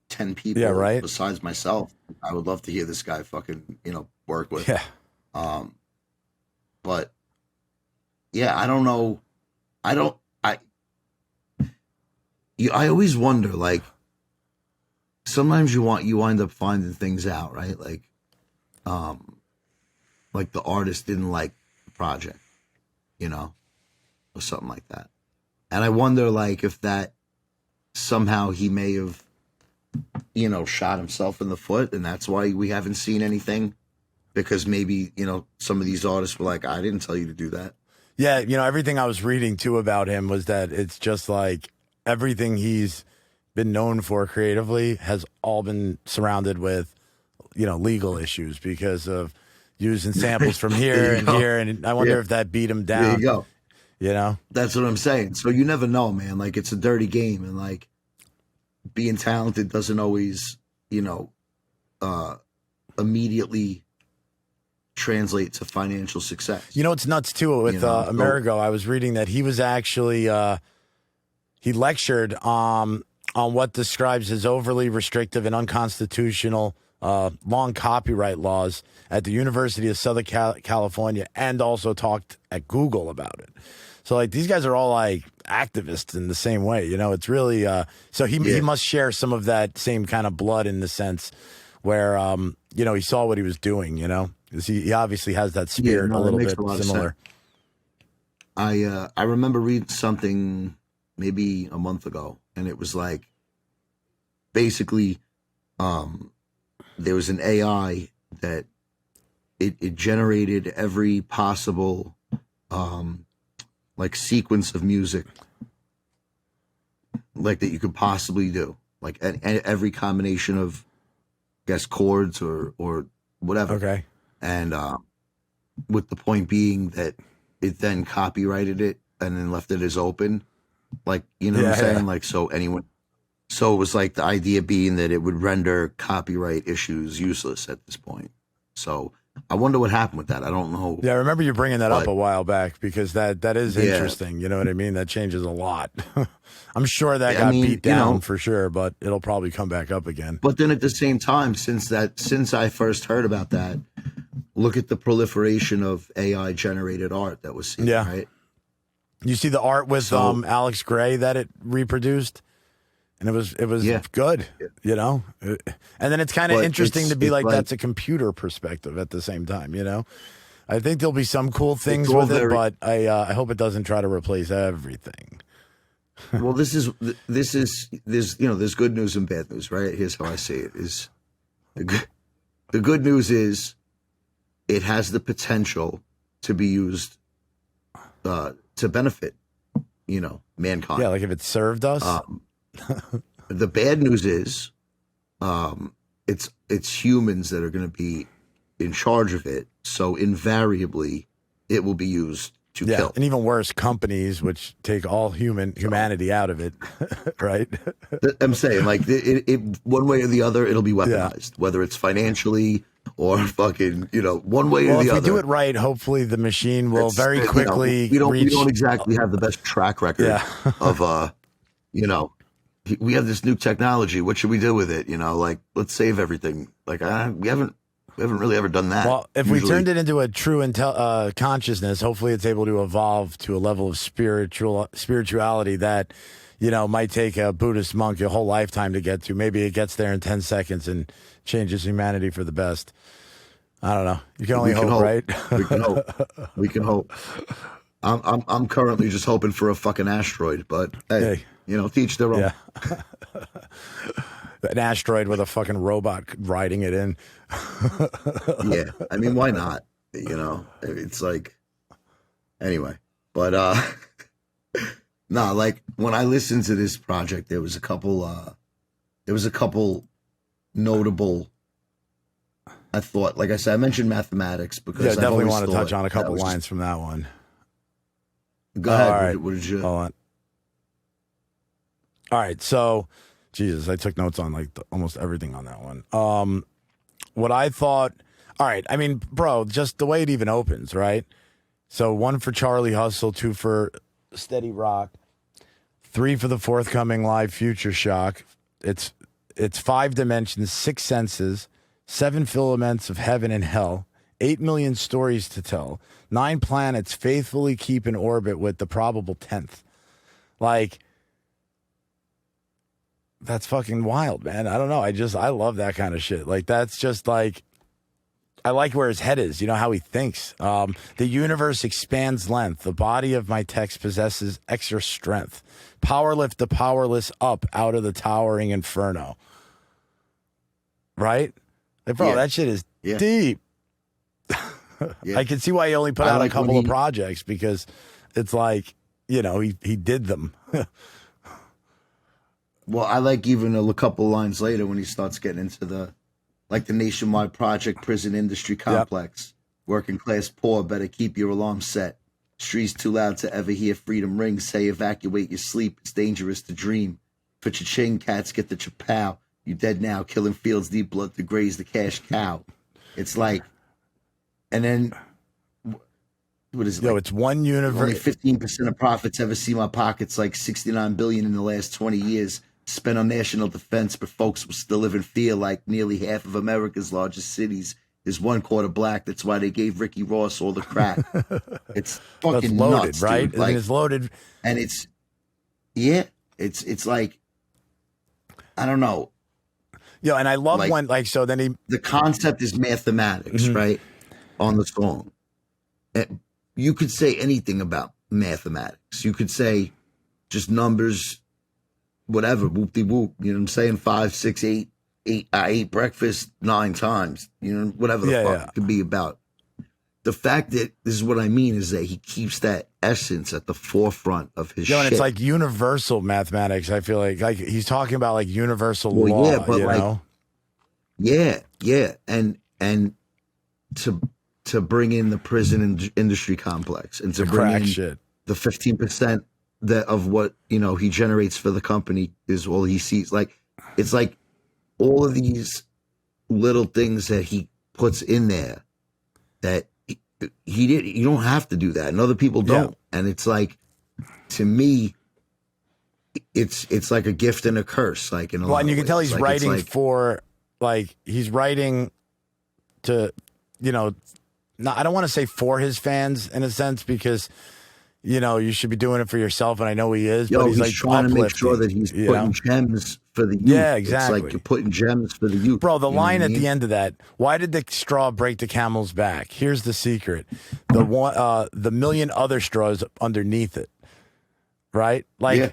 10 people besides myself. I would love to hear this guy fucking, work with. Yeah. But yeah, I don't know. I always wonder, like, sometimes you wind up finding things out, right? Like the artist didn't like the project, or something like that. And I wonder, like, if that somehow he may have, shot himself in the foot, and that's why we haven't seen anything, because maybe, some of these artists were like, I didn't tell you to do that. Yeah, everything I was reading too about him was that it's just like everything he's been known for creatively has all been surrounded with, legal issues because of using samples from here and here. And I wonder if that beat him down. There you go. you know? That's what I'm saying. So you never know, man. Like, it's a dirty game, and like being talented doesn't always, immediately translate to financial success. You know, it's nuts too with Amerigo. I was reading that he was actually he lectured on what describes as overly restrictive and unconstitutional long copyright laws at the University of Southern California, and also talked at Google about it. So like these guys are all like activists in the same way, you know. It's really so he must share some of that same kind of blood in the sense where he saw what he was doing, you know. He obviously has that spirit a little bit similar. I remember reading something maybe a month ago, and it was like basically there was an AI that it generated every possible like sequence of music like that you could possibly do, like every combination of chords or whatever. Okay. And with the point being that it then copyrighted it and then left it as open, like, you know what I'm saying? Like, so it was like the idea being that it would render copyright issues useless at this point. So I wonder what happened with that. I don't know. Yeah, I remember you bringing that up a while back, because that is interesting. You know what I mean? That changes a lot. I'm sure that got beat down for sure, but it'll probably come back up again. But then at the same time, since I first heard about that, look at the proliferation of AI generated art that was seen, right? You see the art with Alex Gray that it reproduced, and it was good, you know. And then it's kind of interesting to be like that's a computer perspective at the same time, you know. I think there'll be some cool things with it, but I hope it doesn't try to replace everything. Well, there's good news and bad news, right? Here's how I see it: is the good news is it has the potential to be used to benefit, mankind. Yeah, like if it served us. The bad news is, it's humans that are going to be in charge of it. So invariably, it will be used to kill. And even worse, companies which take all humanity out of it, right? I'm saying, like, it one way or the other, it'll be weaponized, whether it's financially or fucking, one way or the other. If we do it right, hopefully the machine will very quickly. We don't exactly have the best track record of, we have this new technology. What should we do with it? Like, let's save everything. Like, we haven't really ever done that. Well, if we turned it into a true consciousness, hopefully it's able to evolve to a level of spirituality that, might take a Buddhist monk a whole lifetime to get to. Maybe it gets there in 10 seconds and changes humanity for the best. I don't know. You can only hope, right? We can hope. We can hope. I'm currently just hoping for a fucking asteroid, but hey. Teach their own. Yeah. An asteroid with a fucking robot riding it in. Yeah. I mean, why not? It's like, anyway, but, no, like when I listened to this project, there was a couple notable, I thought, like I said, I mentioned mathematics because I definitely want to touch on a couple lines from that one. Go ahead. All right. What did you? Hold on. All right, so, Jesus, I took notes on like almost everything on that one. What I thought, all right, I mean, bro, just the way it even opens, right? So 1 for Charlie Hustle, 2 for Steady Rock, 3 for the forthcoming live Future Shock. It's 5 dimensions, 6 senses, 7 filaments of heaven and hell, 8 million stories to tell, 9 planets faithfully keep in orbit with the probable 10th. Like, that's fucking wild, man. I don't know. I love that kind of shit. Like, that's just like, I like where his head is, how he thinks. The universe expands length. The body of my text possesses extra strength. Power lift the powerless up out of the towering inferno. Right? Like, bro, that shit is deep. I can see why he only put out a couple of projects, because it's like, he did them. Well, I like even a couple lines later when he starts getting into the nationwide project prison industry complex. Working class poor, better keep your alarm set. Streets too loud to ever hear freedom ring. Say evacuate your sleep. It's dangerous to dream. For cha-ching, cats get the chapow. You dead now. Killing fields deep blood to graze the cash cow. It's like, and then what is it? Yo, like, it's one only universe. 15% of profits ever see my pockets. Like 69 billion in the last 20 years spent on national defense, but folks will still live in fear. Like nearly half of America's largest cities is 1/4 black. That's why they gave Ricky Ross all the crack. It's fucking That's loaded, nuts, right? dude. Like, It's loaded. and it's like, I don't know. Yo, and I love Like, when, like, so then he, The concept is mathematics, right? On the song. You could say anything about mathematics. You could say just numbers, whatever, whoop-de-whoop. You know what I'm saying? 5, 6, 8. I ate breakfast 9 times. You know, whatever the fuck it could be about. The fact that, this is what I mean, is that he keeps that essence at the forefront of his shit. and it's like universal mathematics. I feel like he's talking about like universal law, yeah, but you like, know? Yeah. And to bring in the prison industry complex and to The bring crack in shit. the 15% that of what, you know, he generates for the company is all he sees. Like, it's like all of these little things that he puts in there that he did. You don't have to do that, and other people don't. Yeah. And it's like, to me, it's like a gift and a curse. Like, in a lot And you of can tell ways. he's Like, writing it's like, for, like, he's writing to, you know, I don't want to say for his fans in a sense, because, you know, you should be doing it for yourself, and I know he is, but he's like trying to make sure that he's putting gems for the youth. Yeah, exactly. It's like you're putting gems for the youth. Bro, the You know line what I at mean? the end of that, why did the straw break the camel's back? Here's the secret. The million other straws underneath it. Right? Like, Yeah.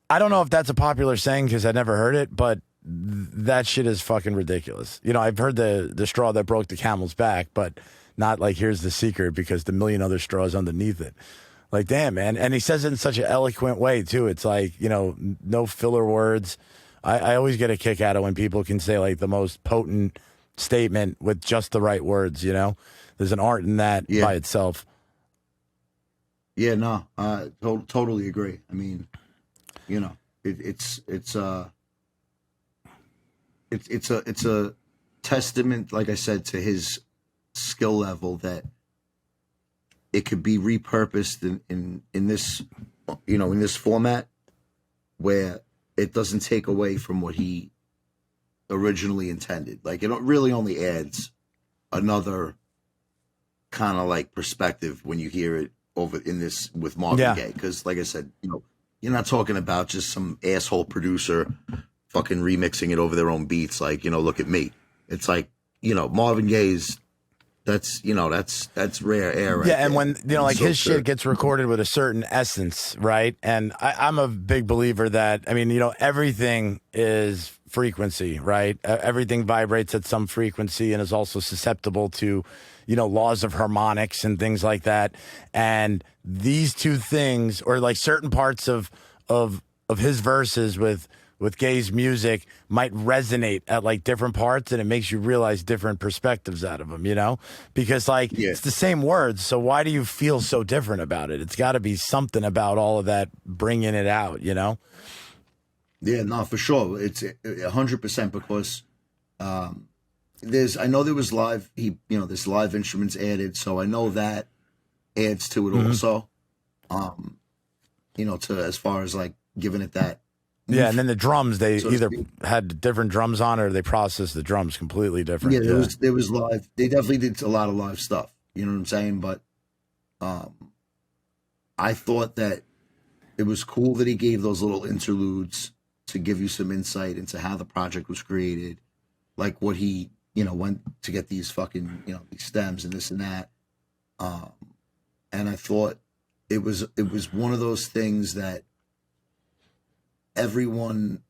I don't know if that's a popular saying because I never heard it, but that shit is fucking ridiculous. You know, I've heard the straw that broke the camel's back, but not like, here's the secret, because the million other straws underneath it. Like, damn, man. And he says it in such an eloquent way, too. It's like, you know, no filler words. I always get a kick out of when people can say, like, the most potent statement with just the right words, you know? There's an art in that by itself. Yeah, no, totally agree. I mean, you know, it's a testament, like I said, to his skill level, that it could be repurposed in this, you know, in this format where it doesn't take away from what he originally intended. Like, it really only adds another kind of like perspective when you hear it over in this with Marvin Gaye. Because, like I said, you know, you're not talking about just some asshole producer fucking remixing it over their own beats. Like, you know, look at me. It's like, you know, Marvin Gaye's, that's rare air. Right And there. when, you know, like, So his shit gets recorded with a certain essence, right? And I'm a big believer that, I mean, you know, everything is frequency, right? Everything vibrates at some frequency and is also susceptible to, you know, laws of harmonics and things like that. And these two things, or like certain parts of his verses with Gaye's music, might resonate at like different parts, and it makes you realize different perspectives out of them, you know? Because like, it's the same words, so why do you feel so different about it? It's got to be something about all of that bringing it out, you know? Yeah, no, for sure. It's 100%, because I know there was live, there's live instruments added, so I know that adds to it also. You know, to as far as like giving it that. Yeah, and then the drums, they so either had different drums on it, or they processed the drums completely different. Yeah, there was live. They definitely did a lot of live stuff. You know what I'm saying? But I thought that it was cool that he gave those little interludes to give you some insight into how the project was created, like what he, you know, went to get these fucking, you know, these stems and this and that. And I thought it was one of those things that everyone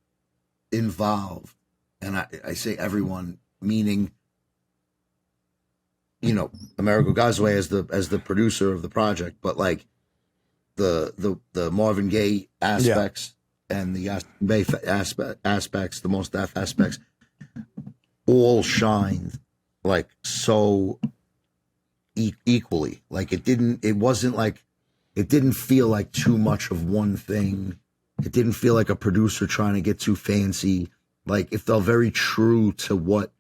involved, and I say everyone, meaning, you know, Amerigo Gazaway as the producer of the project, but like the Marvin Gaye aspects and the Yasiin Gaye aspects, the Mos Def aspects, all shined like so equally. Like, it wasn't like it didn't feel like too much of one thing. It didn't feel like a producer trying to get too fancy. Like, it felt very true to what,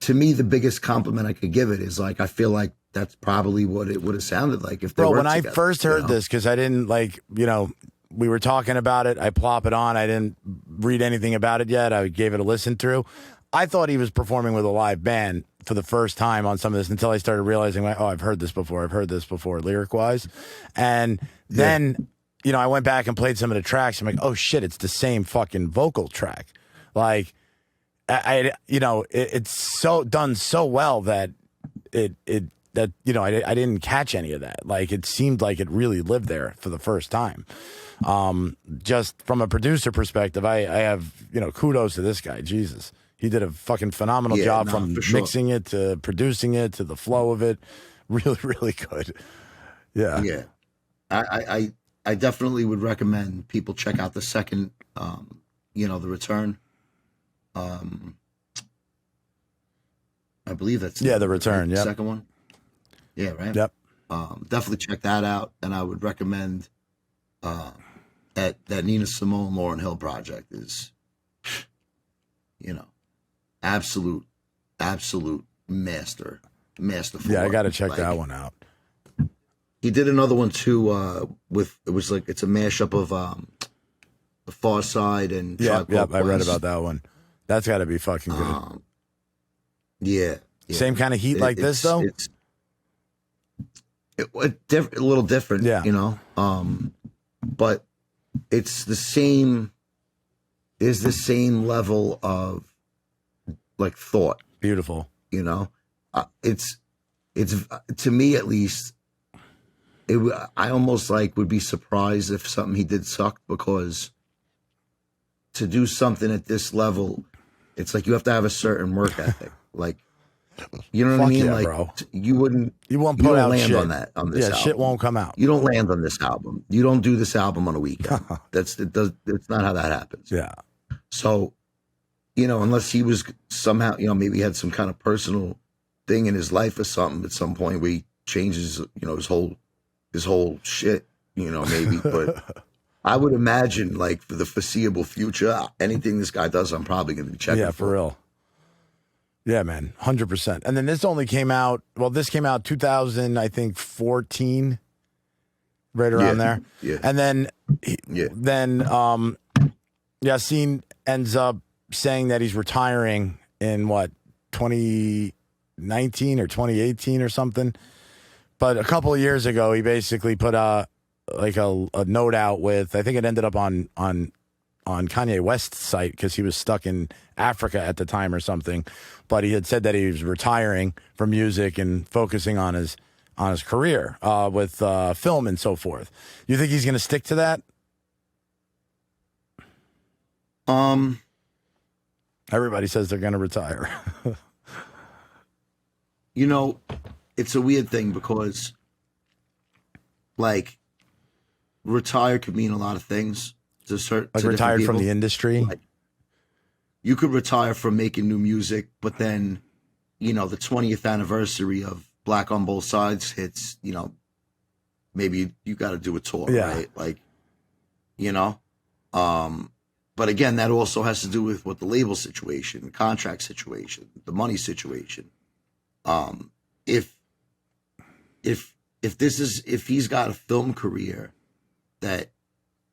to me, the biggest compliment I could give it is, like, I feel like that's probably what it would have sounded like if they Bro, were when together, I first heard this, because I didn't, like, you know, we were talking about it, I plop it on, I didn't read anything about it yet, I gave it a listen through. I thought he was performing with a live band for the first time on some of this until I started realizing, like, oh, I've heard this before, lyric-wise. And then, you know, I went back and played some of the tracks. I'm like, oh, shit, it's the same fucking vocal track. Like, you know, it's so done so well that that, you know, I didn't catch any of that. Like, it seemed like it really lived there for the first time. Just from a producer perspective, I have, you know, kudos to this guy. Jesus. He did a fucking phenomenal job from mixing it to producing it to the flow of it. Really, really good. Yeah. Yeah. I definitely would recommend people check out the second, you know, The Return. I believe that's The Return. right? Yeah. Second one. Yeah. Right. Yep. Definitely check that out. And I would recommend that Nina Simone, Lauryn Hill project is, you know, absolute masterful. Yeah, I got to check that one out. He did another one too. With it was like it's a mashup of The Far Side and I read about that one. That's got to be fucking good. Yeah. Same kind of heat like this though. It's a little different. Yeah. You know. But it's the same. Is the same level of like thought. Beautiful. You know, it's to me at least. I almost like would be surprised if something he did sucked, because to do something at this level, it's like you have to have a certain work ethic. Like, you know what I mean? Yeah, like, bro. you won't put out land shit on this album. Shit won't come out. You don't land on this album. You don't do this album on a weekend. It's not how that happens. Yeah. So, you know, unless he was somehow, you know, maybe he had some kind of personal thing in his life or something at some point where he changes, you know, his whole shit, you know, maybe. But I would imagine, like, for the foreseeable future, anything this guy does, I'm probably going to be checking. Yeah, for real. Yeah, man, 100%. And then this only came out. Well, this came out 2000, I think 14, right around there. Yeah. And then, Yasiin ends up saying that he's retiring in what 2019 or 2018 or something. But a couple of years ago, he basically put a note out with, I think it ended up on Kanye West's site because he was stuck in Africa at the time or something. But he had said that he was retiring from music and focusing on his career with film and so forth. You think he's going to stick to that? Everybody says they're going to retire. You know, it's a weird thing because, like, retire could mean a lot of things to certain. Like retired from the industry. Like, you could retire from making new music, but then, you know, the 20th anniversary of Black on Both Sides hits. You know, maybe you got to do a tour, right? Like, you know, but again, that also has to do with what the label situation, the contract situation, the money situation. If he's got a film career that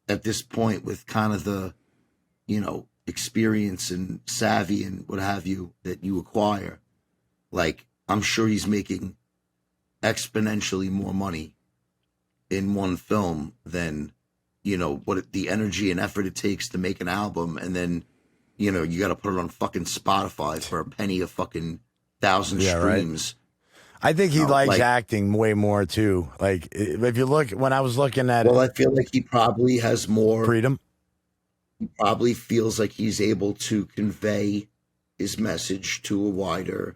at this point with kind of the, you know, experience and savvy and what have you that you acquire, like, I'm sure he's making exponentially more money in one film than, you know, what the energy and effort it takes to make an album. And then, you know, you got to put it on fucking Spotify for a penny a fucking 1,000 streams. Right. I think he likes acting way more too. Like, if you look, when I was looking at I feel like he probably has more freedom. He probably feels like he's able to convey his message to a wider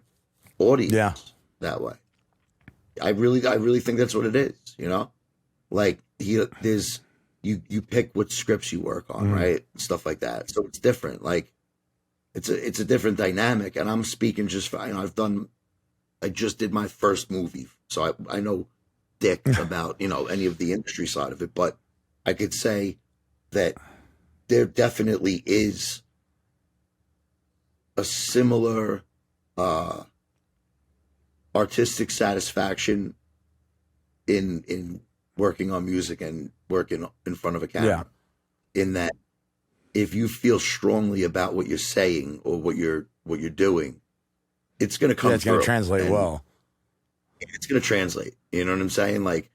audience that way. I really think that's what it is, you know? Like, you pick what scripts you work on, right? Stuff like that. So it's different. Like, it's a different dynamic. And I'm speaking just for, you know, I just did my first movie. So I know dick about, you know, any of the industry side of it, but I could say that there definitely is a similar artistic satisfaction in working on music and working in front of a camera. In that, if you feel strongly about what you're saying or what you're doing, it's going to come. It's going to translate well. It's going to translate. You know what I'm saying? Like,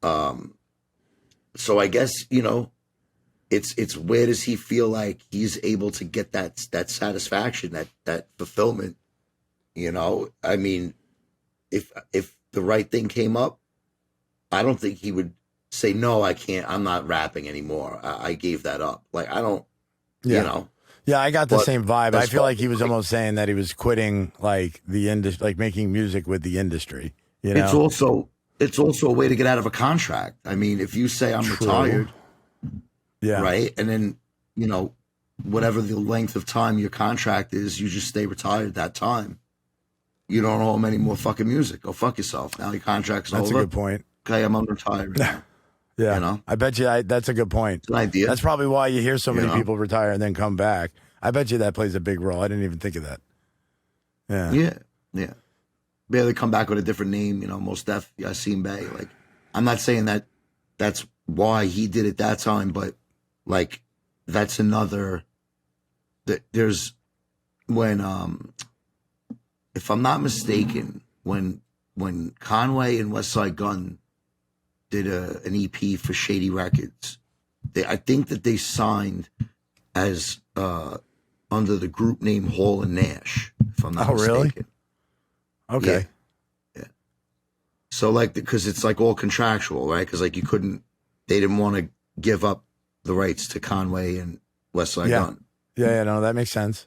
so I guess, you know, it's where does he feel like he's able to get that satisfaction, that fulfillment? You know, I mean, if the right thing came up, I don't think he would say, no, I can't, I'm not rapping anymore. I gave that up. Like, I don't, you know. Yeah, I got the same vibe. I feel like he was almost saying that he was quitting, like, the industry, like making music with the industry. You know? It's also a way to get out of a contract. I mean, if you say I'm retired, right, and then, you know, whatever the length of time your contract is, you just stay retired that time. You don't owe him any more fucking music. Go fuck yourself. Now your contract's over. That's a good point. Okay, I'm unretired now. Yeah, you know? I bet you that's a good point. It's an idea. That's probably why you hear so many people retire and then come back. I bet you that plays a big role. I didn't even think of that. Yeah. Barely come back with a different name, you know, Mos Def, Yasiin Gaye. Like, I'm not saying that that's why he did it that time, but like, that's another, that there's, when, if I'm not mistaken, when Conway and Westside Gunn did an EP for Shady Records, I think that they signed as under the group name Hall and Nash, if I'm not mistaken. Really? Okay. Yeah. So like, because it's like all contractual, right? Because like they didn't want to give up the rights to Conway and Westside Gunn. Yeah, no, that makes sense.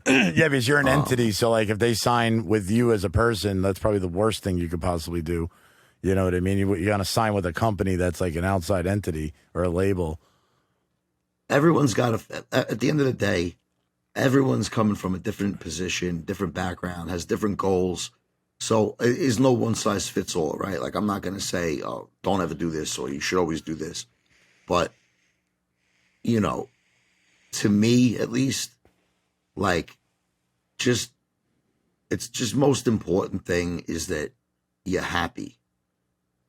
Yeah, because you're an entity, so like if they sign with you as a person, that's probably the worst thing you could possibly do. You know what I mean? You got to sign with a company that's like an outside entity or a label. Everyone's got at the end of the day, everyone's coming from a different position, different background, has different goals. So it is no one size fits all, right? Like, I'm not going to say, oh, don't ever do this or you should always do this. But, you know, to me, at least, like, it's just most important thing is that you're happy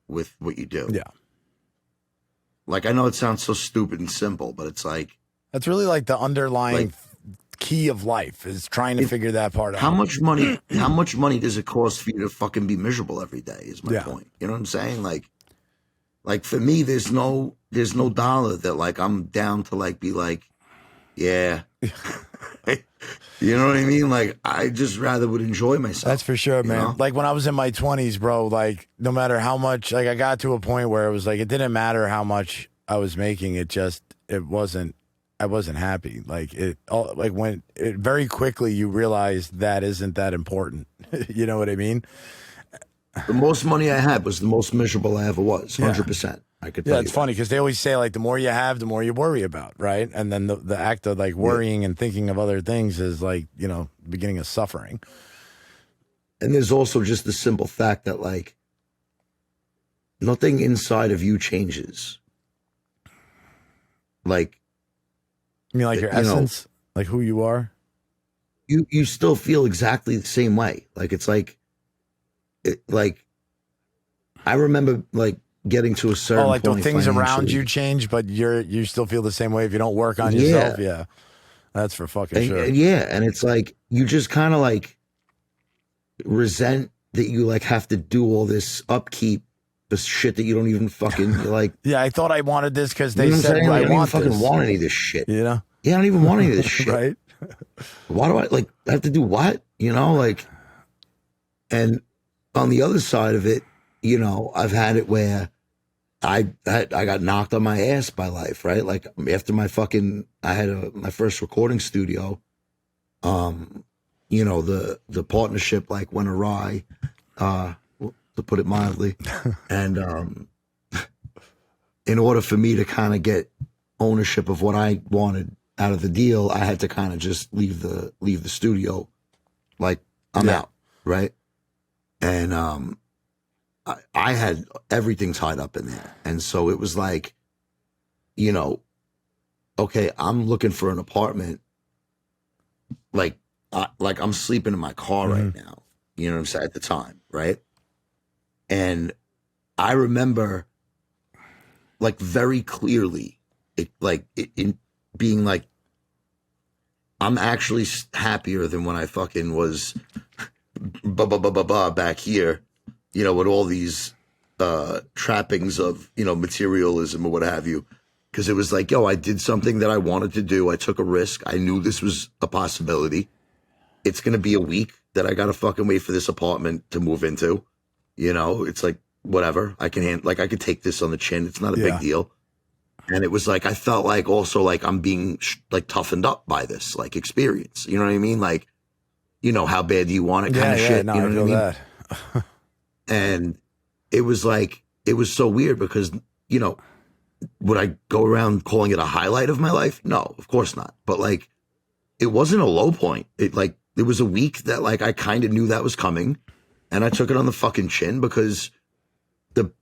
with what you do. Yeah. Like, I know it sounds so stupid and simple, but it's like, that's really like the underlying key of life is trying to figure that part out. How much money does it cost for you to fucking be miserable every day is my point. You know what I'm saying? Like for me, there's no dollar that like I'm down to like be like, yeah. You know what I mean? Like, I just rather would enjoy myself. That's for sure, man. Know? Like when I was in my 20s, bro, like no matter how much, like I got to a point where it was like, it didn't matter how much I was making. I wasn't happy. Like when it very quickly you realize that isn't that important. You know what I mean? The most money I had was the most miserable I ever was. 100%. I could tell you. It's funny because they always say like the more you have, the more you worry about, right? And then the act of like worrying and thinking of other things is like, you know, beginning of suffering. And there's also just the simple fact that like nothing inside of you changes. Like, you mean like your essence, like who you are? You still feel exactly the same way. Like it's like, I remember like getting to a certain like point the things around you change, but you still feel the same way if you don't work on yourself. Yeah, that's for fucking sure. And it's like you just kind of like resent that you like have to do all this upkeep, this shit that you don't even fucking like. Yeah, I thought I wanted this because they said I don't even fucking want any of this shit. You know? Yeah, I don't even want any of this shit. Right? Why do I have to do what? You know, like, and on the other side of it, you know, I've had it where I got knocked on my ass by life, right? Like after I had my first recording studio, you know, the partnership like went awry, to put it mildly. And in order for me to kind of get ownership of what I wanted out of the deal, I had to kind of just leave the studio. Like I'm out, right? And I had everything tied up in there. And so it was like, you know, okay, I'm looking for an apartment. Like I'm sleeping in my car right now. You know what I'm saying? At the time, right? And I remember, like, very clearly, in being like, I'm actually happier than when I fucking was back here, you know, with all these trappings of, you know, materialism or what have you. Because it was like, yo, I did something that I wanted to do. I took a risk. I knew this was a possibility. It's going to be a week that I got to fucking wait for this apartment to move into. You know, it's like, whatever. I could take this on the chin. It's not a big deal. And it was like, I felt like also like I'm being like toughened up by this like experience. You know what I mean? Like, you know, how bad do you want it kind of shit. No, you know what I mean? That. And it was like, it was so weird because, you know, would I go around calling it a highlight of my life? No, of course not. But like, it wasn't a low point. It was a week that like, I kind of knew that was coming and I took it on the fucking chin because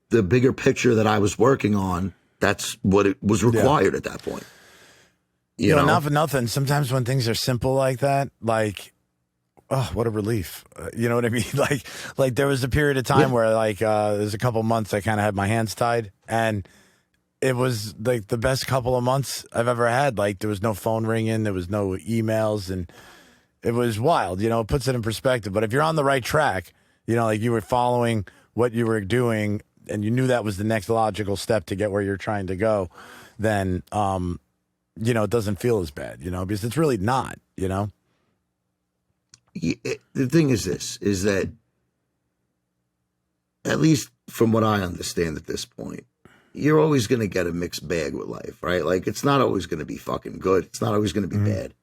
the bigger picture that I was working on, that's what it was required at that point. You know, not for nothing. Sometimes when things are simple like that, like, oh, what a relief. You know what I mean? Like there was a period of time where like, there's a couple months I kind of had my hands tied and it was like the best couple of months I've ever had. Like there was no phone ringing, there was no emails, and it was wild, you know, it puts it in perspective. But if you're on the right track, you know, like you were following what you were doing and you knew that was the next logical step to get where you're trying to go, then, you know, it doesn't feel as bad, you know, because it's really not, you know? The thing is this, is that at least from what I understand at this point, you're always going to get a mixed bag with life, right? Like it's not always going to be fucking good. It's not always going to be bad.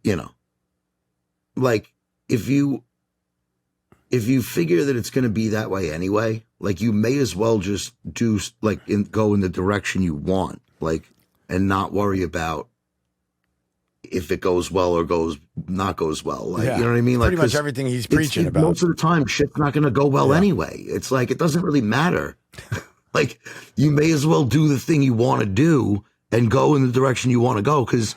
You know, like if you figure that it's going to be that way anyway, like you may as well just do like go in the direction you want, like, and not worry about if it goes well or goes well. Like, you know what I mean? Like pretty much everything he's preaching about. Most of the time, shit's not going to go well anyway. It's like, it doesn't really matter. Like you may as well do the thing you want to do and go in the direction you want to go. Cause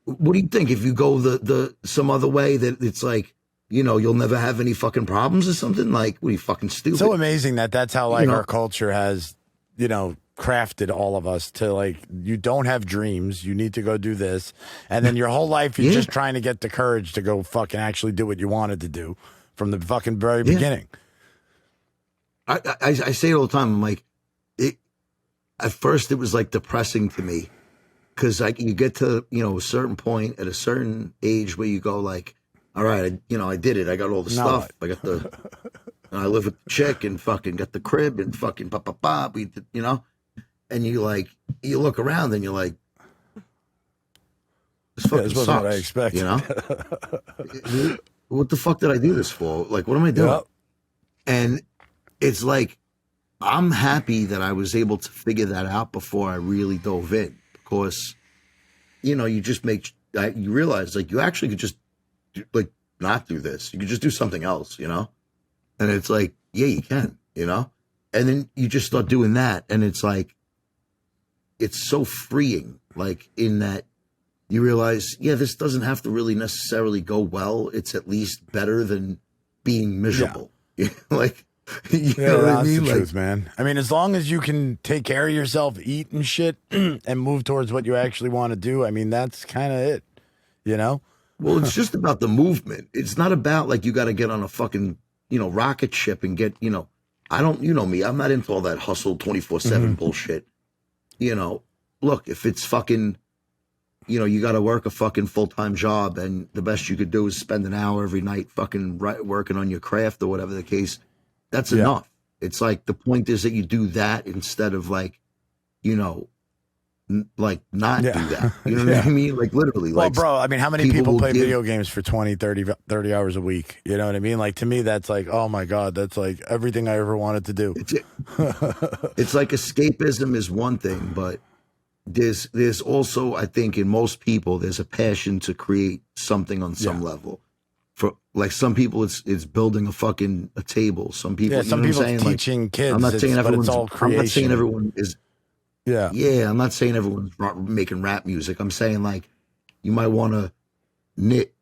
what do you think if you go some other way that it's like, you know, you'll never have any fucking problems or something? Like, what are you, fucking stupid? So amazing that's how like our culture has, you know, crafted all of us to like, you don't have dreams, you need to go do this, and then your whole life you're just trying to get the courage to go fucking actually do what you wanted to do from the fucking very beginning. I say it all the time. I'm like, at first it was like depressing to me because like you get to, you know, a certain point at a certain age where you go like, all right, I did it. I got all the stuff. I got I live with the chick and fucking got the crib and fucking we did, you know, and you look around and you're like, this fucking this wasn't what I expected. You know, what the fuck did I do this for? Like, what am I doing? Yep. And it's like, I'm happy that I was able to figure that out before I really dove in, because, you know, you just you realize like you actually could just like not do this. You could just do something else, you know? And it's like, yeah, you can, you know? And then you just start doing that. And it's like, it's so freeing, like in that you realize, yeah, this doesn't have to really necessarily go well. It's at least better than being miserable. Yeah. Like, you know what I mean? The like, truth, man. I mean, as long as you can take care of yourself, eat and shit, and move towards what you actually want to do, I mean, that's kind of it, you know? Well, it's just about the movement. It's not about like you got to get on a fucking, you know, rocket ship and get, you know, you know me, I'm not into all that hustle 24/7 bullshit. You know, look, if it's fucking, you know, you got to work a fucking full-time job and the best you could do is spend an hour every night fucking working on your craft or whatever the case, that's enough. It's like the point is that you do that instead of like, you know, like not do that. You know what I mean? Like literally. Well, like, bro, I mean, how many people play video games for 20, 30 hours a week? You know what I mean? Like to me, that's like, oh my God, that's like everything I ever wanted to do. It's like escapism is one thing, but there's also, I think in most people, there's a passion to create something on some level. for like some people it's building a table. Some people, some you know people what I'm saying? teaching Like, kids. I'm not saying but everyone's. it's all I'm creation. not saying everyone is. Yeah. Yeah, I'm not saying everyone's making rap music. I'm saying like you might want to knit,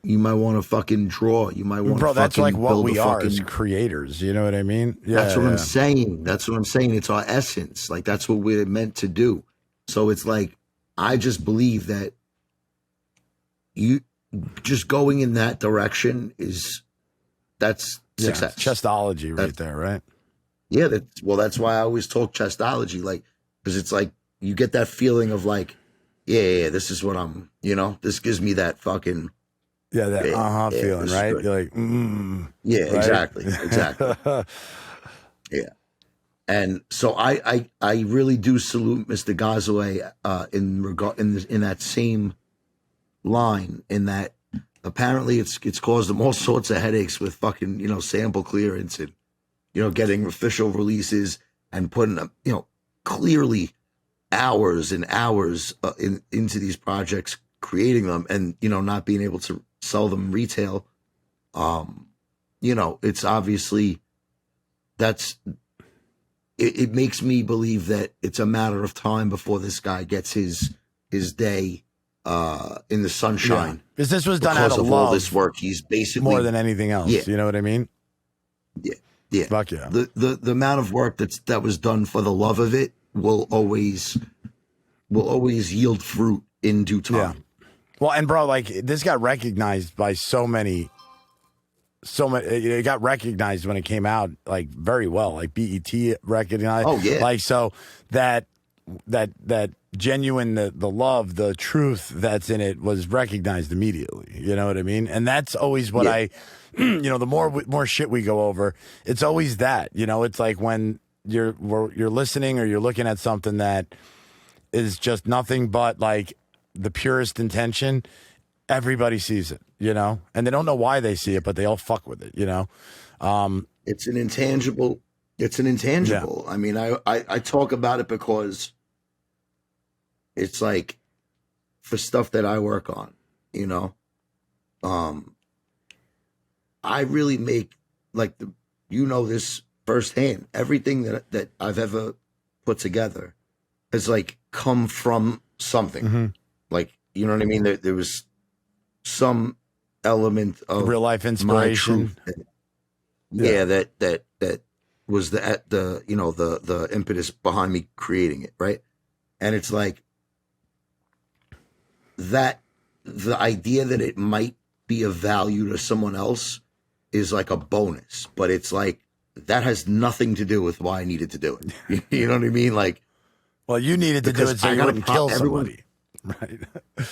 you might want to fucking draw, you might want to fucking that's like what build we a are fucking, as creators. You know what I mean? Yeah. that's what I'm saying. That's what I'm saying. It's our essence. Like that's what we're meant to do. So it's like I just believe that you just going in that direction that's success. Chestology right there, right? Yeah, that's why I always talk chestology, like, because it's like you get that feeling of like, yeah, this is what I'm, this gives me that fucking that feeling, right? Good. You're like, yeah, right? exactly. Yeah, and so I really do salute Mr. Gazaway in that same line, in that apparently it's caused him all sorts of headaches with fucking sample clearance and getting official releases and putting them, clearly hours and hours into these projects, creating them, and not being able to sell them retail. It's obviously it makes me believe that it's a matter of time before this guy gets his day in the sunshine. Because this was done out of love. All this work, he's basically more than anything else. Yeah. You know what I mean? Yeah. Fuck yeah. The amount of work that was done for the love of it will always yield fruit in due time. Yeah. Well, and bro, like this got recognized by so many. It got recognized when it came out, like very well. Like BET recognized. Oh yeah. Like so that genuine, the love, the truth that's in it was recognized immediately. You know what I mean? And that's always what the more shit we go over, it's always that. It's like when you're listening or you're looking at something that is just nothing but like the purest intention, everybody sees it, and they don't know why they see it, but they all fuck with it, It's an intangible. Yeah. I mean, I talk about it because it's like for stuff that I work on, I really make like this firsthand. Everything that I've ever put together has like come from something. Mm-hmm. Like, you know what I mean? There was some element of real life inspiration. That was the impetus behind me creating it, right? And it's like that the idea that it might be of value to someone else is like a bonus, but it's like that has nothing to do with why I needed to do it. You know what I mean? Like, well, you needed to do it so you wouldn't kill somebody. Right.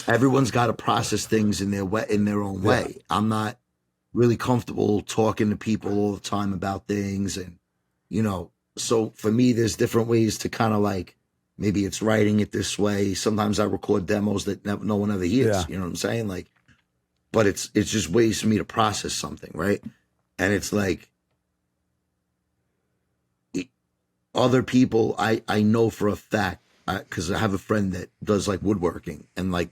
Everyone's got to process things in their own way. I'm not really comfortable talking to people all the time about things, and so for me, there's different ways to kind of like, maybe it's writing it this way. Sometimes I record demos that no one ever hears. Yeah. You know what I'm saying? Like, but it's just ways for me to process something, right? And it's like other people, I know for a fact, because I have a friend that does like woodworking, and like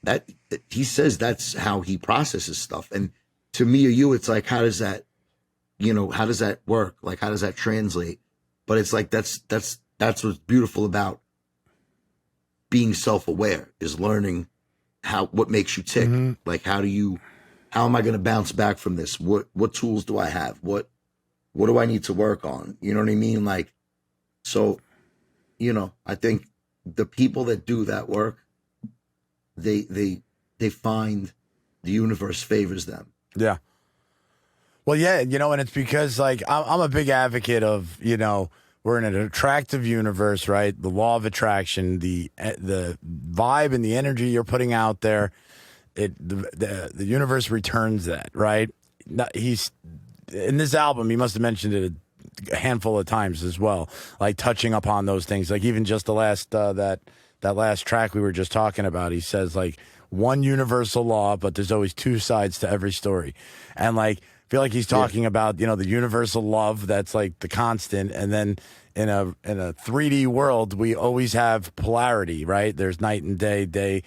that, he says that's how he processes stuff. And to me or you, it's like, how does that work? Like, how does that translate? But it's like, that's what's beautiful about being self-aware, is learning what makes you tick. Mm-hmm. Like, how am I going to bounce back from this? What tools do I have? What do I need to work on? You know what I mean? Like, so, I think the people that do that work, they find the universe favors them. Yeah. Well, yeah, and it's because like I'm a big advocate of, we're in an attractive universe, right? The law of attraction, the vibe and the energy you're putting out there, the universe returns that, right? He's in this album, he must have mentioned it a handful of times as well, like touching upon those things. Like even just the last that last track we were just talking about, he says like one universal law, but there's always two sides to every story. And like I feel like he's talking about, the universal love that's like the constant, and then in a 3D world we always have polarity, right? There's night and day,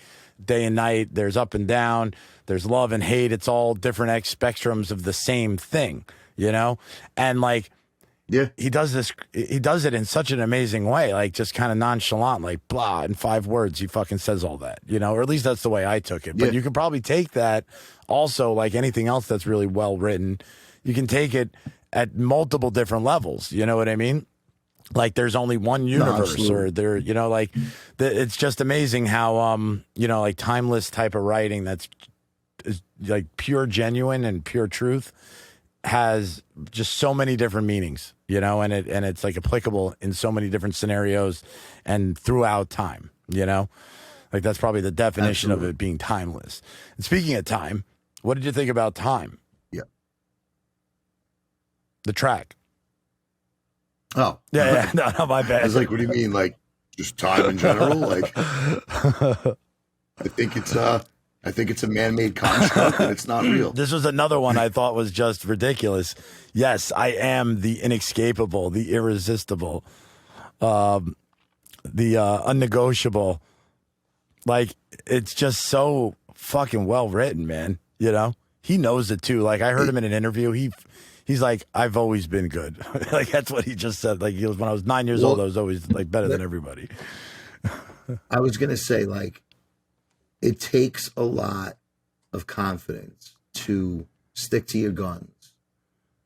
day and night. There's up and down. There's love and hate. It's all different spectrums of the same thing, you know? And like, Yeah. he does it in such an amazing way, like just kind of nonchalant, like blah, in 5 words, he fucking says all that, you know, or at least that's the way I took it. But you could probably take that also, like anything else that's really well written, you can take it at multiple different levels, you know what I mean? Like there's only one universe, or there, you know, like it's just amazing how, you know, like timeless type of writing that's is like pure, genuine and pure truth has just so many different meanings, you know, and it's like applicable in so many different scenarios and throughout time, you know, like that's probably the definition of it being timeless. And speaking of time, what did you think about Time? Yeah. The track. Oh. Yeah. No, my bad. I was like, what do you mean? Like just time in general? Like, I think it's a man-made construct and it's not real. This was another one I thought was just ridiculous. Yes, I am the inescapable, the irresistible, the unnegotiable. Like, it's just so fucking well written, man. You know? He knows it too. Like, I heard him in an interview. He's like, I've always been good. Like, that's what he just said. Like, he was, when I was 9 years old, I was always like better than everybody. I was going to say, like, it takes a lot of confidence to stick to your guns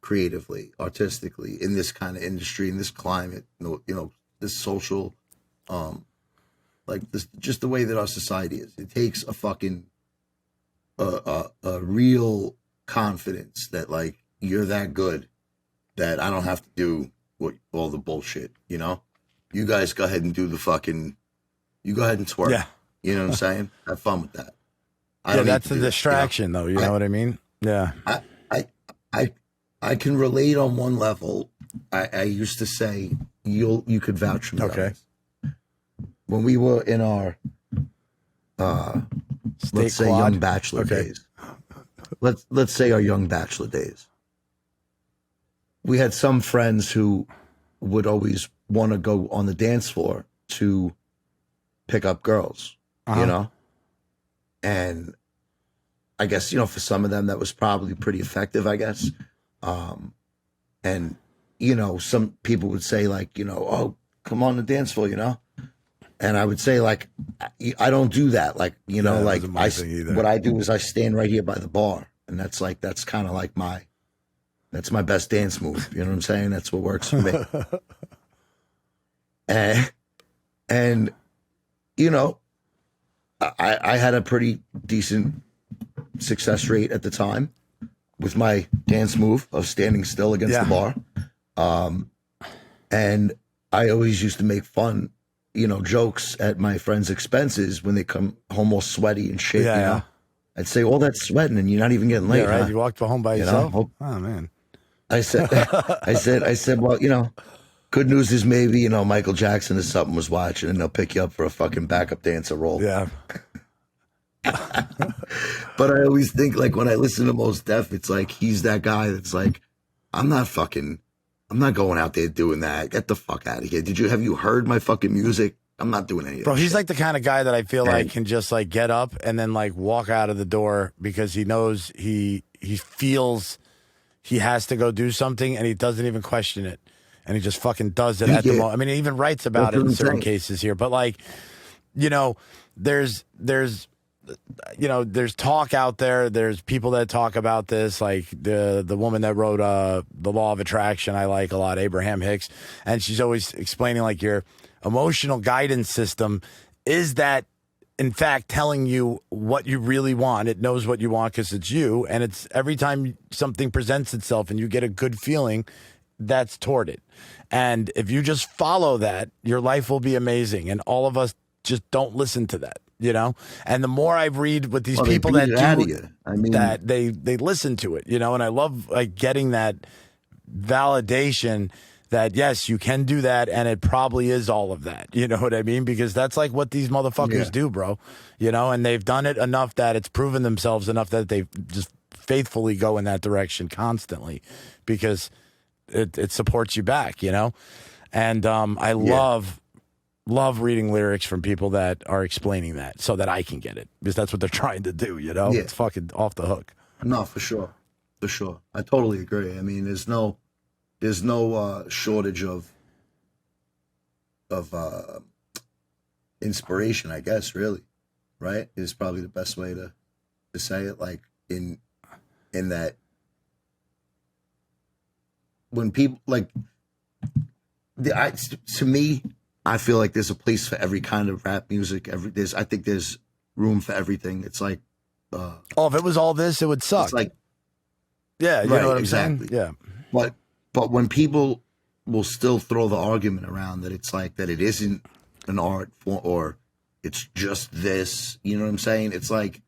creatively, artistically, in this kind of industry, in this climate, you know, this social, like this, just the way that our society is. It takes a fucking, a real confidence that like, you're that good that I don't have to do all the bullshit, you know? You guys go ahead and do the fucking, you go ahead and twerk. Yeah. You know what I'm saying? Have fun with that. Yeah, that's a distraction, though. You know what I mean? Yeah. I can relate on one level. I used to say you could vouch for me. Okay. When we were in our let's say young bachelor days. Let's say our young bachelor days. We had some friends who would always want to go on the dance floor to pick up girls. You know, and I guess, you know, for some of them that was probably pretty effective, I guess. And, you know, some people would say like, you know, oh, come on the dance floor, you know? And I would say like, I don't do that. Like, you know, like what I do is I stand right here by the bar, and that's kind of like that's my best dance move. You know what I'm saying? That's what works for me. and, you know, I had a pretty decent success rate at the time with my dance move of standing still against the bar. And I always used to make fun, you know, jokes at my friends' expenses when they come home all sweaty and shit, you know? I'd say, all that sweating and you're not even getting late, right? huh? You walked home by yourself? Know? Oh, man. I said, well, you know, good news is maybe, you know, Michael Jackson or something was watching and they'll pick you up for a fucking backup dancer role. Yeah. But I always think, like, when I listen to Mos Def, it's like he's that guy that's like, I'm not going out there doing that. Get the fuck out of here. Have you heard my fucking music? I'm not doing any of that. Bro, he's shit. like the kind of guy that I feel like can just like get up and then like walk out of the door because he knows he feels he has to go do something and he doesn't even question it. And he just fucking does it at the moment. I mean, he even writes about it in certain cases here. But like, you know, there's talk out there. There's people that talk about this, like the woman that wrote The Law of Attraction, I like a lot, Abraham Hicks. And she's always explaining like your emotional guidance system is that, in fact, telling you what you really want. It knows what you want because it's you. And it's every time something presents itself and you get a good feeling, that's toward it. And if you just follow that, your life will be amazing. And all of us just don't listen to that, you know? And the more I read with these people that do that, they listen to it, you know? And I love like getting that validation that, yes, you can do that, and it probably is all of that. You know what I mean? Because that's like what these motherfuckers do, bro. You know, and they've done it enough that it's proven themselves enough that they just faithfully go in that direction constantly because it supports you back, you know? And I love love reading lyrics from people that are explaining that so that I can get it, because that's what they're trying to do, you know? Yeah. It's fucking off the hook. No, for sure. For sure. I totally agree. I mean, there's no shortage of inspiration, I guess, really. Right? Is probably the best way to say it. Like in that when people like to me, I feel like there's a place for every kind of rap music. I think there's room for everything. It's like if it was all this, it would suck. It's like, yeah, you right, know what I'm exactly. saying? Yeah. But when people will still throw the argument around that it's like that it isn't an art form or it's just this, you know what I'm saying? It's like,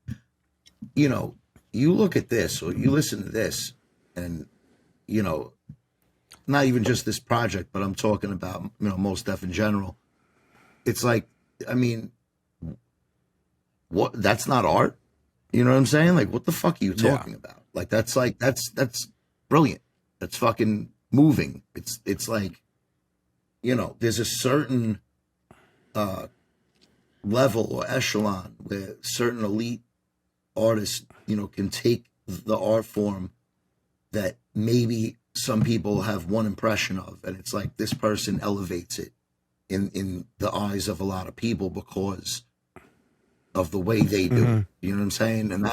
you know, you look at this or you listen to this and, you know, not even just this project, but I'm talking about, you know, Mos Def in general. It's like, I mean, what? That's not art. You know what I'm saying? Like, what the fuck are you talking about? Like, that's brilliant. That's fucking moving. It's like, you know, there's a certain level or echelon where certain elite artists, you know, can take the art form that maybe some people have one impression of, and it's like this person elevates it in the eyes of a lot of people because of the way they do it. You know what I'm saying? And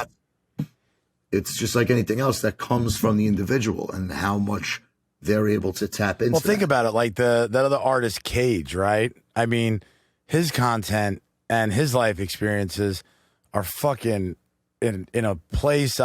it's just like anything else that comes from the individual and how much they're able to tap into. Well, think about it, like that other artist, Cage, right? I mean, his content and his life experiences are fucking in a place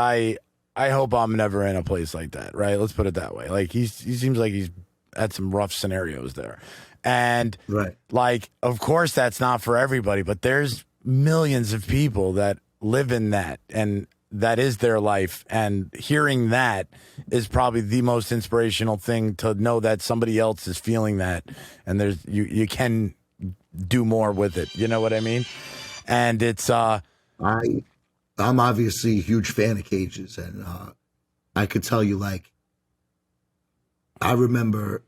I hope I'm never in a place like that, right? Let's put it that way. Like he seems like he's had some rough scenarios there. And right. Like, of course that's not for everybody, but there's millions of people that live in that and that is their life. And hearing that is probably the most inspirational thing, to know that somebody else is feeling that and there's you can do more with it. You know what I mean? And it's I'm obviously a huge fan of Cage's, and I could tell you, like, I remember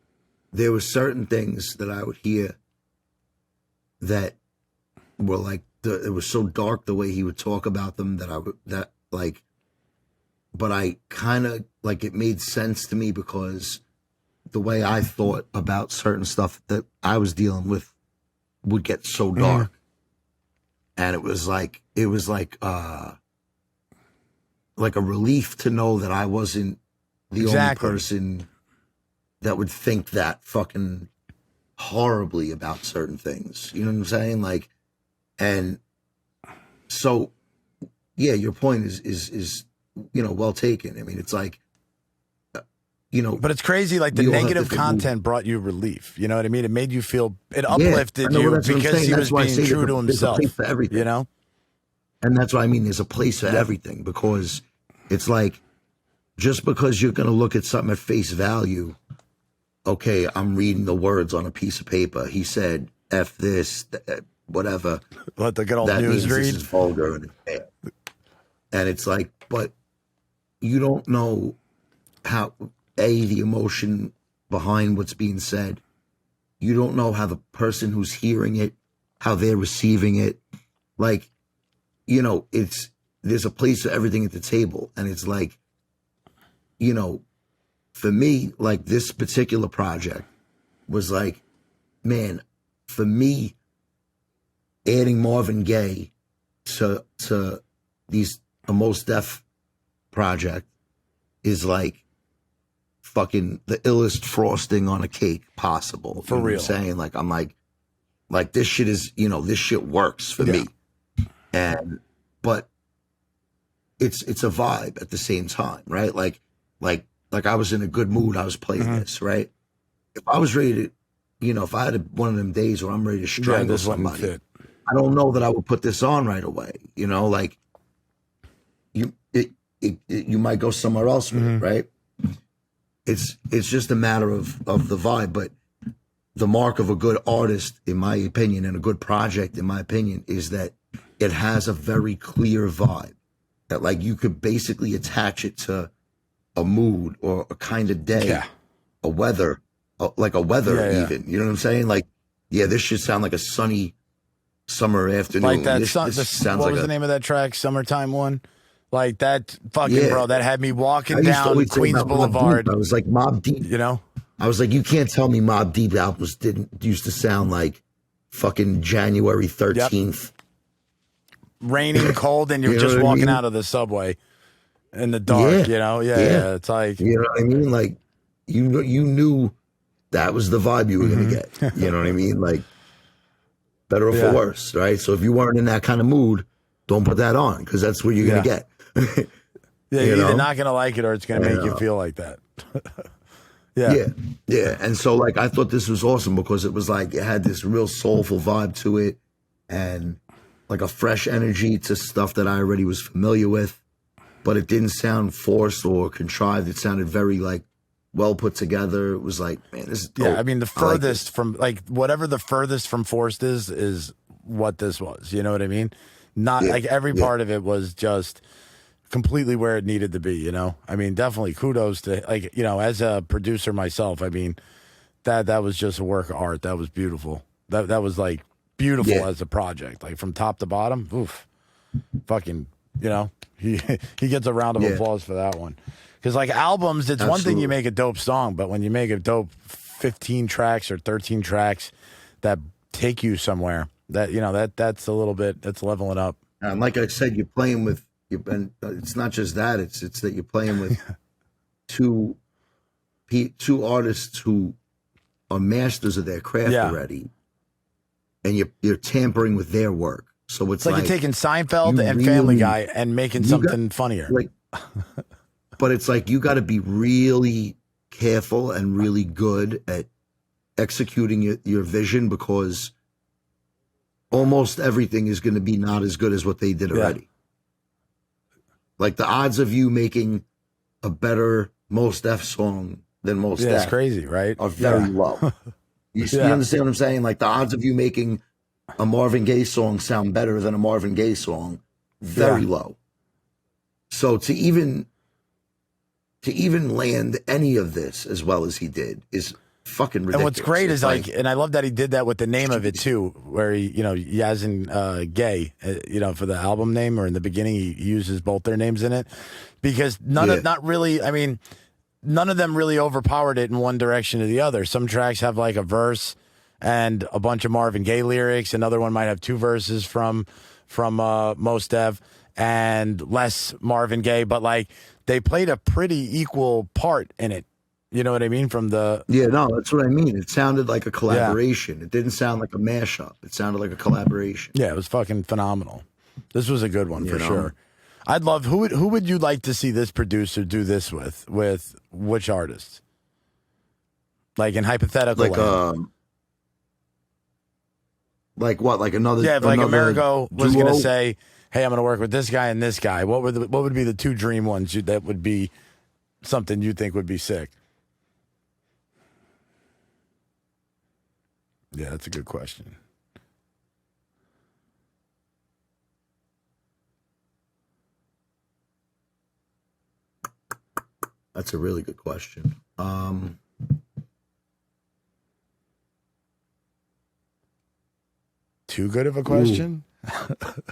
there were certain things that I would hear that were like, it was so dark the way he would talk about them but I kind of, like, it made sense to me because the way I thought about certain stuff that I was dealing with would get so dark. And it was like a relief to know that I wasn't the only person that would think that fucking horribly about certain things. You know what I'm saying? Like, and so, yeah, your point is, you know, well taken. I mean, it's like, you know, but it's crazy. Like, the negative content brought you relief. You know what I mean? It made you feel, it uplifted you because he was being true to himself. For everything, you know? And that's what I mean. There's a place for everything, because it's like, just because you're going to look at something at face value, okay, I'm reading the words on a piece of paper. He said, F this, whatever. Let the good old that news means read. This is vulgar and it's bad. And it's like, but you don't know how, the emotion behind what's being said. You don't know how the person who's hearing it, how they're receiving it. Like, you know, there's a place for everything at the table. And it's like, you know, for me, like, this particular project was like, man, for me, adding Marvin Gaye to these Mos Def project is like fucking the illest frosting on a cake possible. For real. What I'm saying? Like, I'm like this shit is, you know, this shit works for me. But it's a vibe at the same time, right? Like I was in a good mood. I was playing this, right? If I was ready to, you know, if I had one of them days where I'm ready to strangle somebody, I don't know that I would put this on right away. You know, like you might go somewhere else with it, right? It's just a matter of the vibe. But the mark of a good artist, in my opinion, and a good project, in my opinion, is that it has a very clear vibe that, like, you could basically attach it to a mood or a kind of day, a weather, even, you know what I'm saying? Like, yeah, this should sound like a sunny summer afternoon. Like that. This sounds What like was the name of that track? Summertime one. Like that fucking Yeah. bro. That had me I walking used to down always say Queens about Mobb Boulevard. Deep. I was like, Mobb Deep. You know. I was like, you can't tell me Mobb Deep albums used to sound like fucking January 13th. Raining, cold, and you're You know just what I walking mean? out of the subway in the dark. Yeah. You know. Yeah. It's like. You know what I mean? Like, you knew that was the vibe you were going to get. You know what I mean? Like, better or for worse, right? So if you weren't in that kind of mood, don't put that on because that's what you're going to get. Yeah, You you're either know? not going to like it or it's going to make you feel like that. Yeah. Yeah. And so, like, I thought this was awesome because it was like, it had this real soulful vibe to it and like a fresh energy to stuff that I already was familiar with, but it didn't sound forced or contrived. It sounded very, like, well put together. It was like, man, this is dope. Yeah, I mean, the furthest from, like, whatever the furthest from forced is what this was. You know what I mean? Not, like, every part of it was just completely where it needed to be, you know? I mean, definitely kudos to, like, you know, as a producer myself, I mean, that was just a work of art. That was beautiful. That was, like, beautiful as a project. Like, from top to bottom, oof. Fucking, you know, he gets a round of applause for that one. Because, like, albums, it's one thing you make a dope song, but when you make a dope 15 tracks or 13 tracks that take you somewhere, that, you know, that's a little bit, that's leveling up. And like I said, you're playing with, and it's not just that, it's that you're playing with two artists who are masters of their craft already, and you're tampering with their work. So it's like you're taking Seinfeld and Family Guy and making something funnier. Like, but it's like you got to be really careful and really good at executing your vision because almost everything is going to be not as good as what they did already. Like the odds of you making a better Mos Def song than Mos Def it's crazy, right? are very low. You understand what I'm saying? Like the odds of you making a Marvin Gaye song sound better than a Marvin Gaye song, very low. So to even land any of this as well as he did is fucking ridiculous. And what's great is like, and I love that he did that with the name of it too, where he, you know, Yasiin Gaye, you know, for the album name, or in the beginning he uses both their names in it, because none of them really overpowered it in one direction or the other. Some tracks have like a verse and a bunch of Marvin Gaye lyrics. Another one might have two verses from Mos Def and less Marvin Gaye, but like they played a pretty equal part in it. You know what I mean? From the no, that's what I mean. It sounded like a collaboration. It didn't sound like a mashup. It sounded like a collaboration. Yeah, it was fucking phenomenal. This was a good one for sure. I'd love who would you like to see this producer do this with which artists? Like in hypothetical land. Like what? Like another? Yeah, if like Amerigo was duo? going to say, "Hey, I'm going to work with this guy and this guy." What would be the two dream ones that would be something you think would be sick? Yeah, that's a good question. That's a really good question. Too good of a question?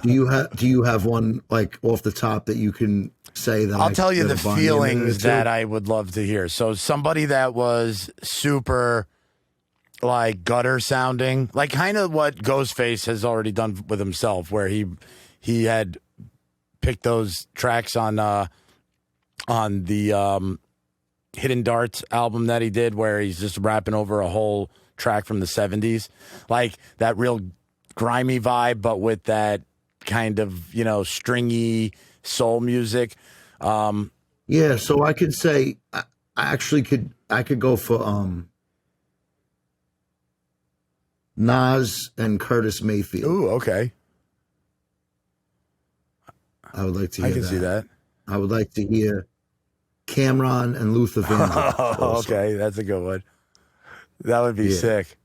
Do you have one like off the top that you can say that I'll tell you the that feelings that I would love to hear. So somebody that was super like gutter sounding, like kind of what Ghostface has already done with himself, where he had picked those tracks on the Hidden Darts album that he did, where he's just rapping over a whole track from the 70s, like that real grimy vibe, but with that kind of, you know, stringy soul music. Yeah, so I could say I could go for Nas and Curtis Mayfield. Ooh, okay. I would like to hear that. I can see that. I would like to hear Cameron and Luther Vandross. also. Okay, that's a good one. That would be sick.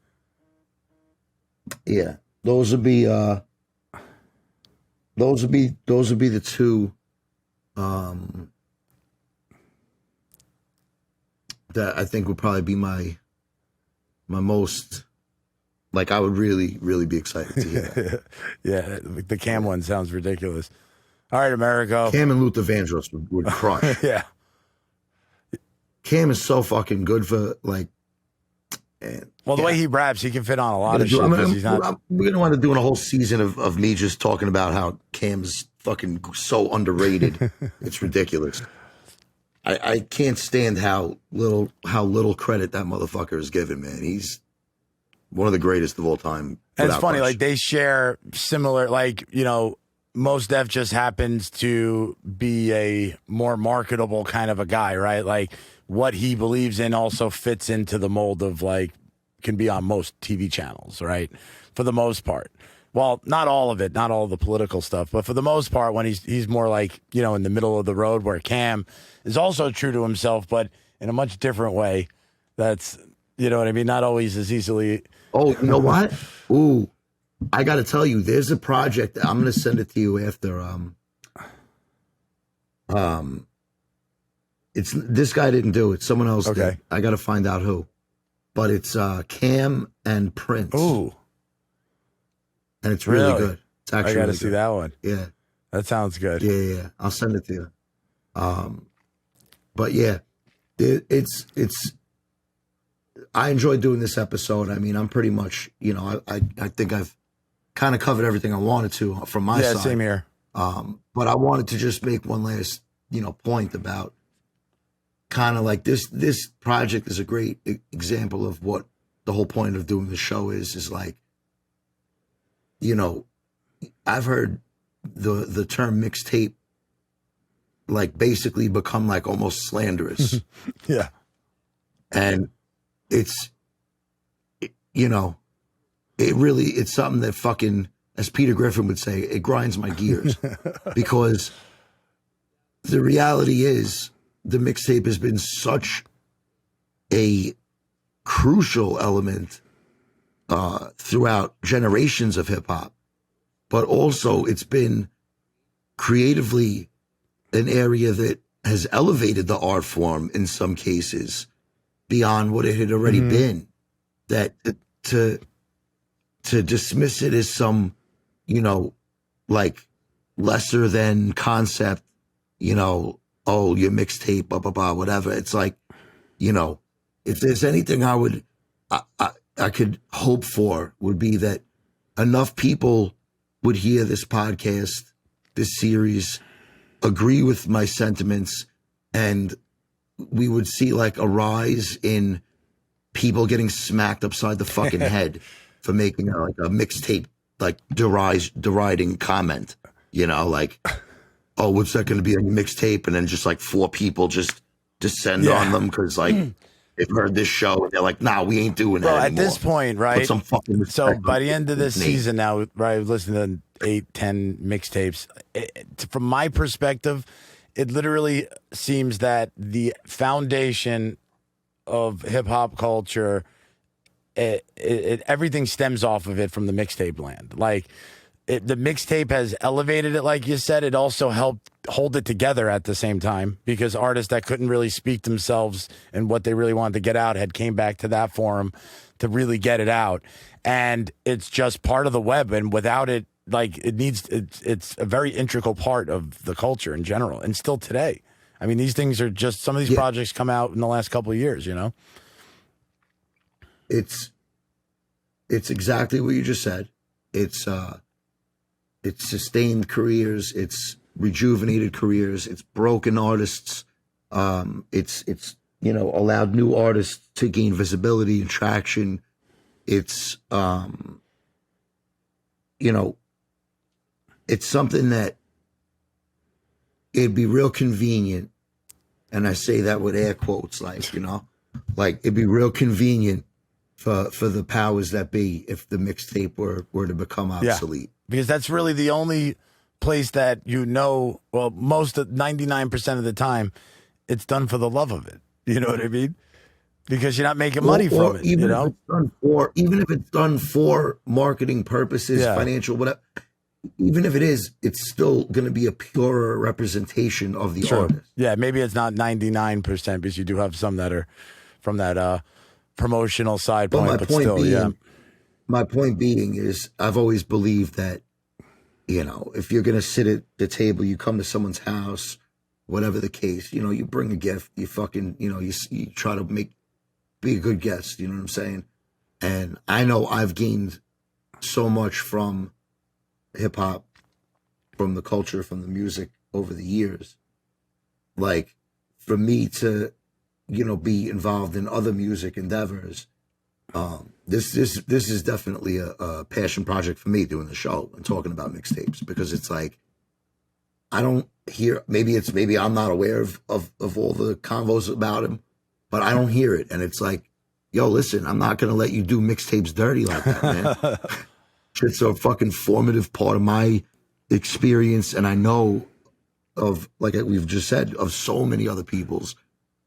Yeah. Those would be the two that I think would probably be my most Like, I would really, really be excited to hear that. Yeah, the Cam one sounds ridiculous. All right, Amerigo. Cam and Luther Vandross would crush. Yeah. Cam is so fucking good for, like, and, Well, the way he raps, he can fit on a lot of shit because he's not. We're going to want to do a whole season of me just talking about how Cam's fucking so underrated. It's ridiculous. I can't stand how little credit that motherfucker is given, man. He's one of the greatest of all time. And it's funny, like they share similar, like, you know, Mos Def just happens to be a more marketable kind of a guy, right? Like what he believes in also fits into the mold of like can be on most TV channels, right? For the most part. Well, not all of it, not all of the political stuff, but for the most part, when he's more like, you know, in the middle of the road, where Cam is also true to himself, but in a much different way. That's, you know what I mean? Not always as easily. Oh, you know what? Ooh, I got to tell you, there's a project. I'm going to send it to you after. It's this guy didn't do it. Someone else did. I got to find out who. But it's Cam and Prince. Ooh. And it's really good. It's actually I got to really see good. that one. Yeah. That sounds good. Yeah. I'll send it to you. But yeah, it's. I enjoyed doing this episode. I mean, I'm pretty much, you know, I think I've kind of covered everything I wanted to from my side. Yeah, same here. But I wanted to just make one last, you know, point about kind of like this project is a great example of what the whole point of doing the show is like, you know, I've heard the term mixtape like basically become like almost slanderous. Yeah. And it's, you know, it's something that fucking, as Peter Griffin would say, it grinds my gears because the reality is the mixtape has been such a crucial element throughout generations of hip hop, but also it's been creatively an area that has elevated the art form in some cases beyond what it had already been. That to dismiss it as some, you know, like lesser than concept, you know, oh, your mixtape, blah, blah, blah, whatever. It's like, you know, if there's anything I could hope for would be that enough people would hear this podcast, this series, agree with my sentiments, and we would see like a rise in people getting smacked upside the fucking head for making like a mixtape, like deriding comment, you know, like, oh, what's that going to be on your mixtape? And then just like 4 people just descend on them because like they've heard this show and they're like, nah, we ain't doing that anymore. At this point, right? Put some fucking so by the end of this season now, right, listening to 8, 10 mixtapes, from my perspective, it literally seems that the foundation of hip hop culture, everything stems off of it from the mixtape land. Like the mixtape has elevated it, like you said. It also helped hold it together at the same time because artists that couldn't really speak themselves and what they really wanted to get out had came back to that forum to really get it out. And it's just part of the web. And without it, like it's a very integral part of the culture in general, and still today. I mean, these things are just some of these projects come out in the last couple of years. You know, it's exactly what you just said. It's sustained careers. It's rejuvenated careers. It's broken artists. It's you know, allowed new artists to gain visibility and traction. It's you know, it's something that it'd be real convenient, and I say that with air quotes, like, you know, like it'd be real convenient for the powers that be if the mixtape were to become obsolete. Because that's really the only place that, you know, well, most of 99% of the time, it's done for the love of it. You know what I mean? Because you're not making money from it. Even you know, even if it's done for marketing purposes, financial, whatever. Even if it is, it's still going to be a purer representation of the artist. Yeah, maybe it's not 99% because you do have some that are from that promotional side point, but still, my point being is I've always believed that, you know, if you're going to sit at the table, you come to someone's house, whatever the case, you know, you bring a gift, you fucking, you know, you try to be a good guest, you know what I'm saying? And I know I've gained so much from hip hop, from the culture, from the music over the years. Like, for me to, you know, be involved in other music endeavors, this is definitely a passion project for me, doing the show and talking about mixtapes, because it's like, I don't hear, maybe I'm not aware of all the convos about him, but I don't hear it. And it's like, yo, listen, I'm not going to let you do mixtapes dirty like that, man. It's a fucking formative part of my experience. And I know of, like we've just said, of so many other people's,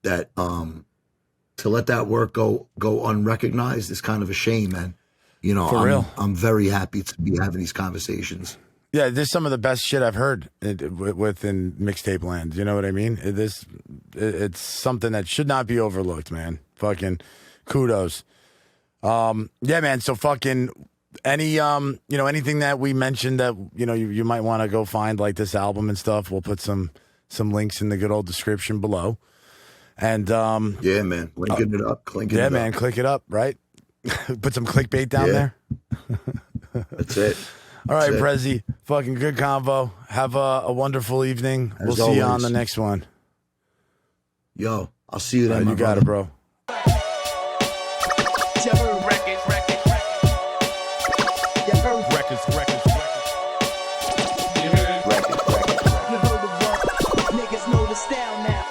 that to let that work go unrecognized is kind of a shame, man. You know, For real. I'm very happy to be having these conversations. Yeah, this is some of the best shit I've heard within mixtape land. You know what I mean? It's something that should not be overlooked, man. Fucking kudos. Yeah, man. So fucking any you know, anything that we mentioned that, you know, you might want to go find, like this album and stuff, we'll put some links in the good old description below. And yeah, man, linking it up, clinking yeah, it man, up. click it up, right? Put some clickbait down there. That's it. All right, That's it. Prezzy, fucking good convo. Have a wonderful evening. As We'll see you on always. the next one. Yo, I'll see you then. You my got brother. it, bro.